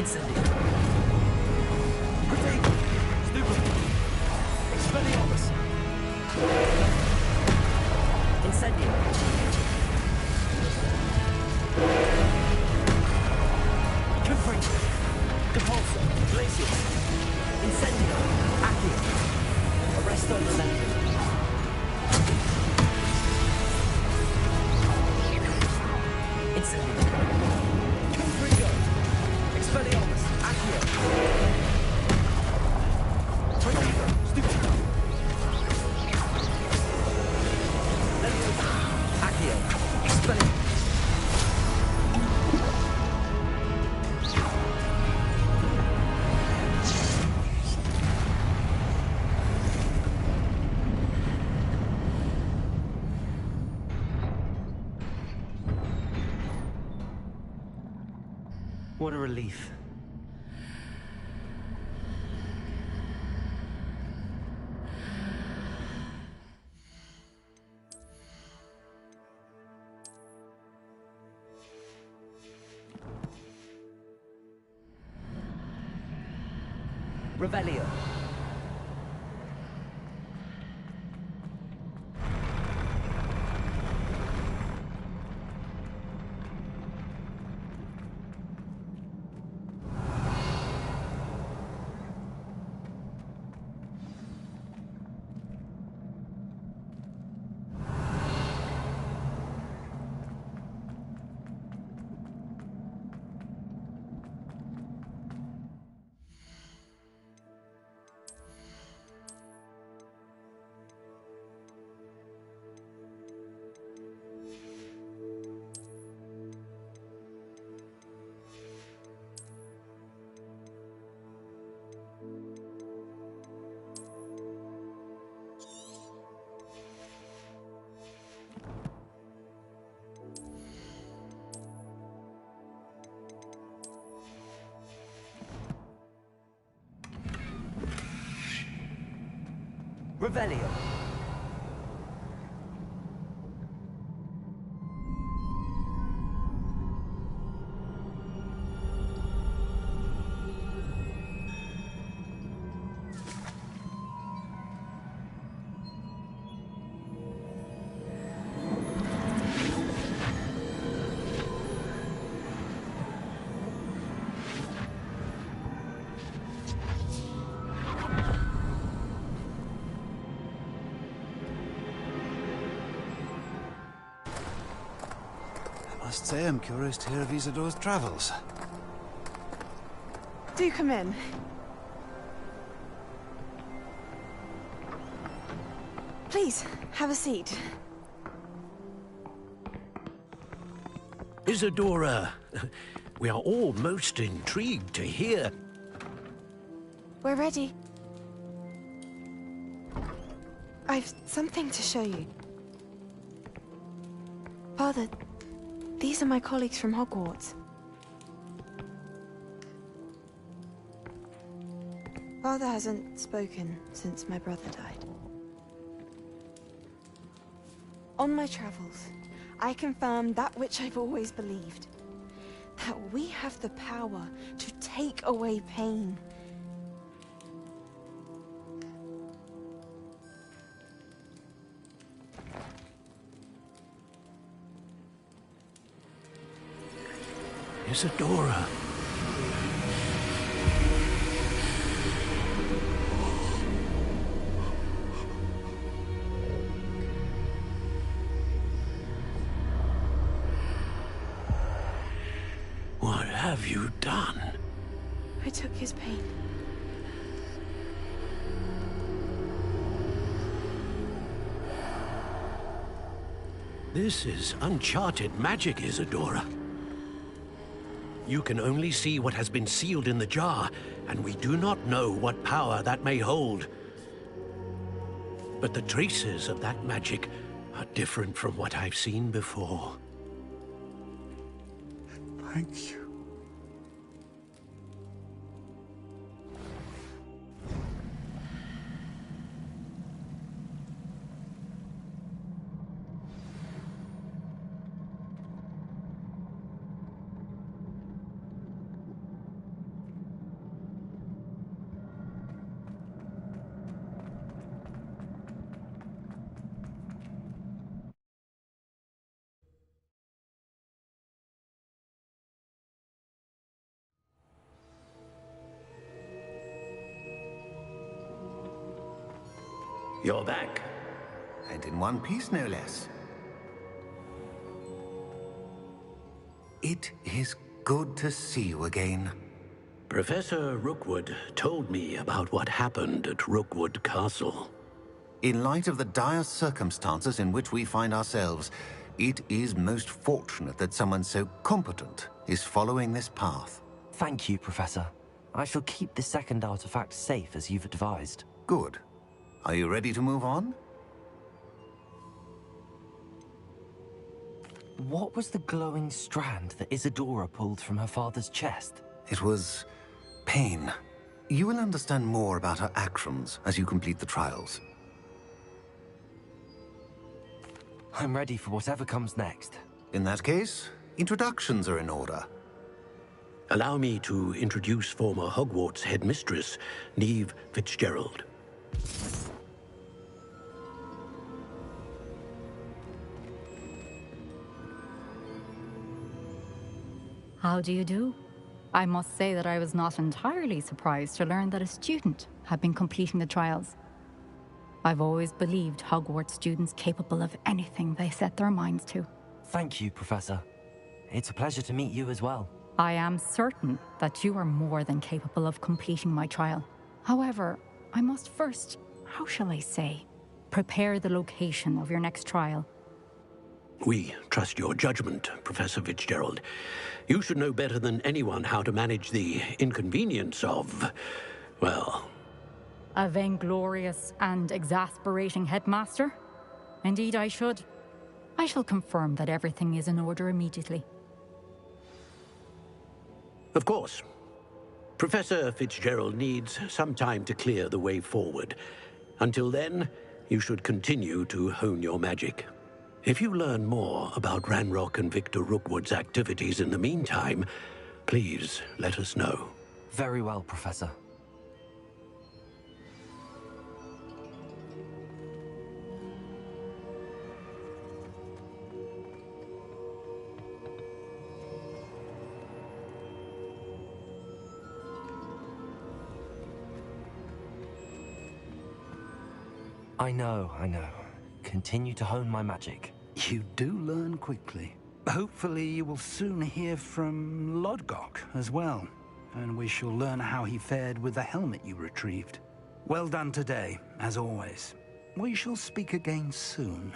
E: Incendio. Proteggo. Stupefy. Expelliarmus. Incendio. Confringo. Depulso. Glacius. Incendio. Accio. Arresto Momentum. Incendio. Confringo. Expelliarmus. Accio. Proteggo. Stupefy. Accio. Expelliarmus. What a relief. Revelio. Revelio.
S: I must say I'm curious to hear of Isidore's travels.
G: Do come in. Please, have a seat.
F: Isadora, we are all most intrigued to hear.
G: We're ready. I've something to show you. Father, these are my colleagues from Hogwarts. Father hasn't spoken since my brother died. On my travels, I confirmed that which I've always believed. That we have the power to take away pain.
F: Isadora. What have you done?
G: I took his pain.
F: This is uncharted magic, Isadora. You can only see what has been sealed in the jar, and we do not know what power that may hold. But the traces of that magic are different from what I've seen before.
S: Thank you.
F: You're back.
S: And in one piece, no less. It is good to see you again.
F: Professor Rookwood told me about what happened at Rookwood Castle.
S: In light of the dire circumstances in which we find ourselves, it is most fortunate that someone so competent is following this path.
E: Thank you, Professor. I shall keep the second artifact safe as you've advised.
S: Good. Are you ready to move on?
E: What was the glowing strand that Isadora pulled from her father's chest?
S: It was pain. You will understand more about her actions as you complete the trials.
E: I'm ready for whatever comes next.
S: In that case, introductions are in order.
F: Allow me to introduce former Hogwarts headmistress, Neve Fitzgerald.
D: How do you do? I must say that I was not entirely surprised to learn that a student had been completing the trials. I've always believed Hogwarts students capable of anything they set their minds to.
E: Thank you, Professor. It's a pleasure to meet you as well.
D: I am certain that you are more than capable of completing my trial. However, I must first, how shall I say, prepare the location of your next trial.
F: We trust your judgment, Professor Fitzgerald. You should know better than anyone how to manage the inconvenience of, well...
D: A vainglorious and exasperating headmaster? Indeed I should. I shall confirm that everything is in order immediately.
F: Of course. Professor Fitzgerald needs some time to clear the way forward. Until then, you should continue to hone your magic. If you learn more about Ranrock and Victor Rookwood's activities in the meantime, please let us know.
E: Very well, Professor. I know. Continue to hone my magic.
R: You do learn quickly. Hopefully you will soon hear from Lodgok as well, and we shall learn how he fared with the helmet you retrieved. Well done today, as always. We shall speak again soon.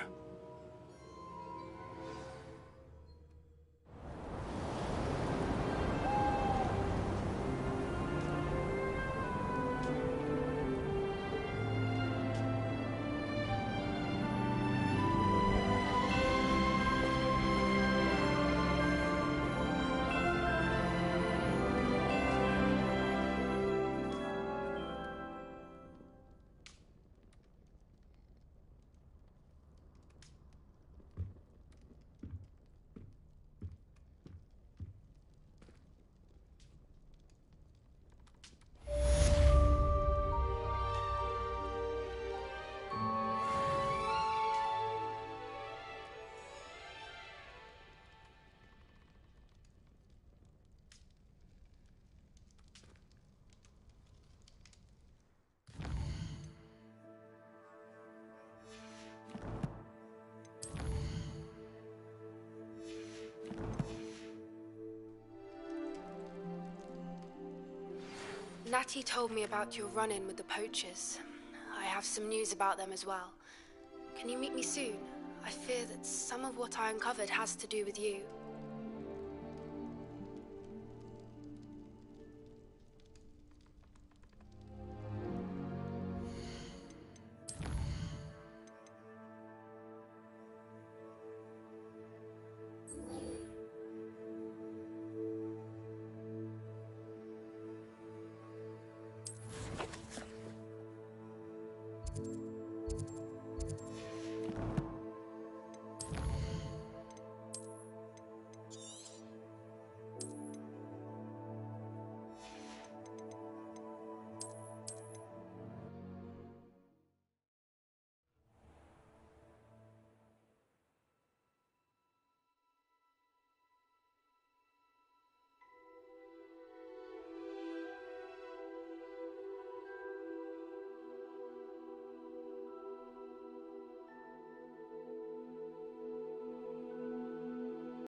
V: Natty told me about your run-in with the poachers. I have some news about them as well. Can you meet me soon? I fear that some of what I uncovered has to do with you.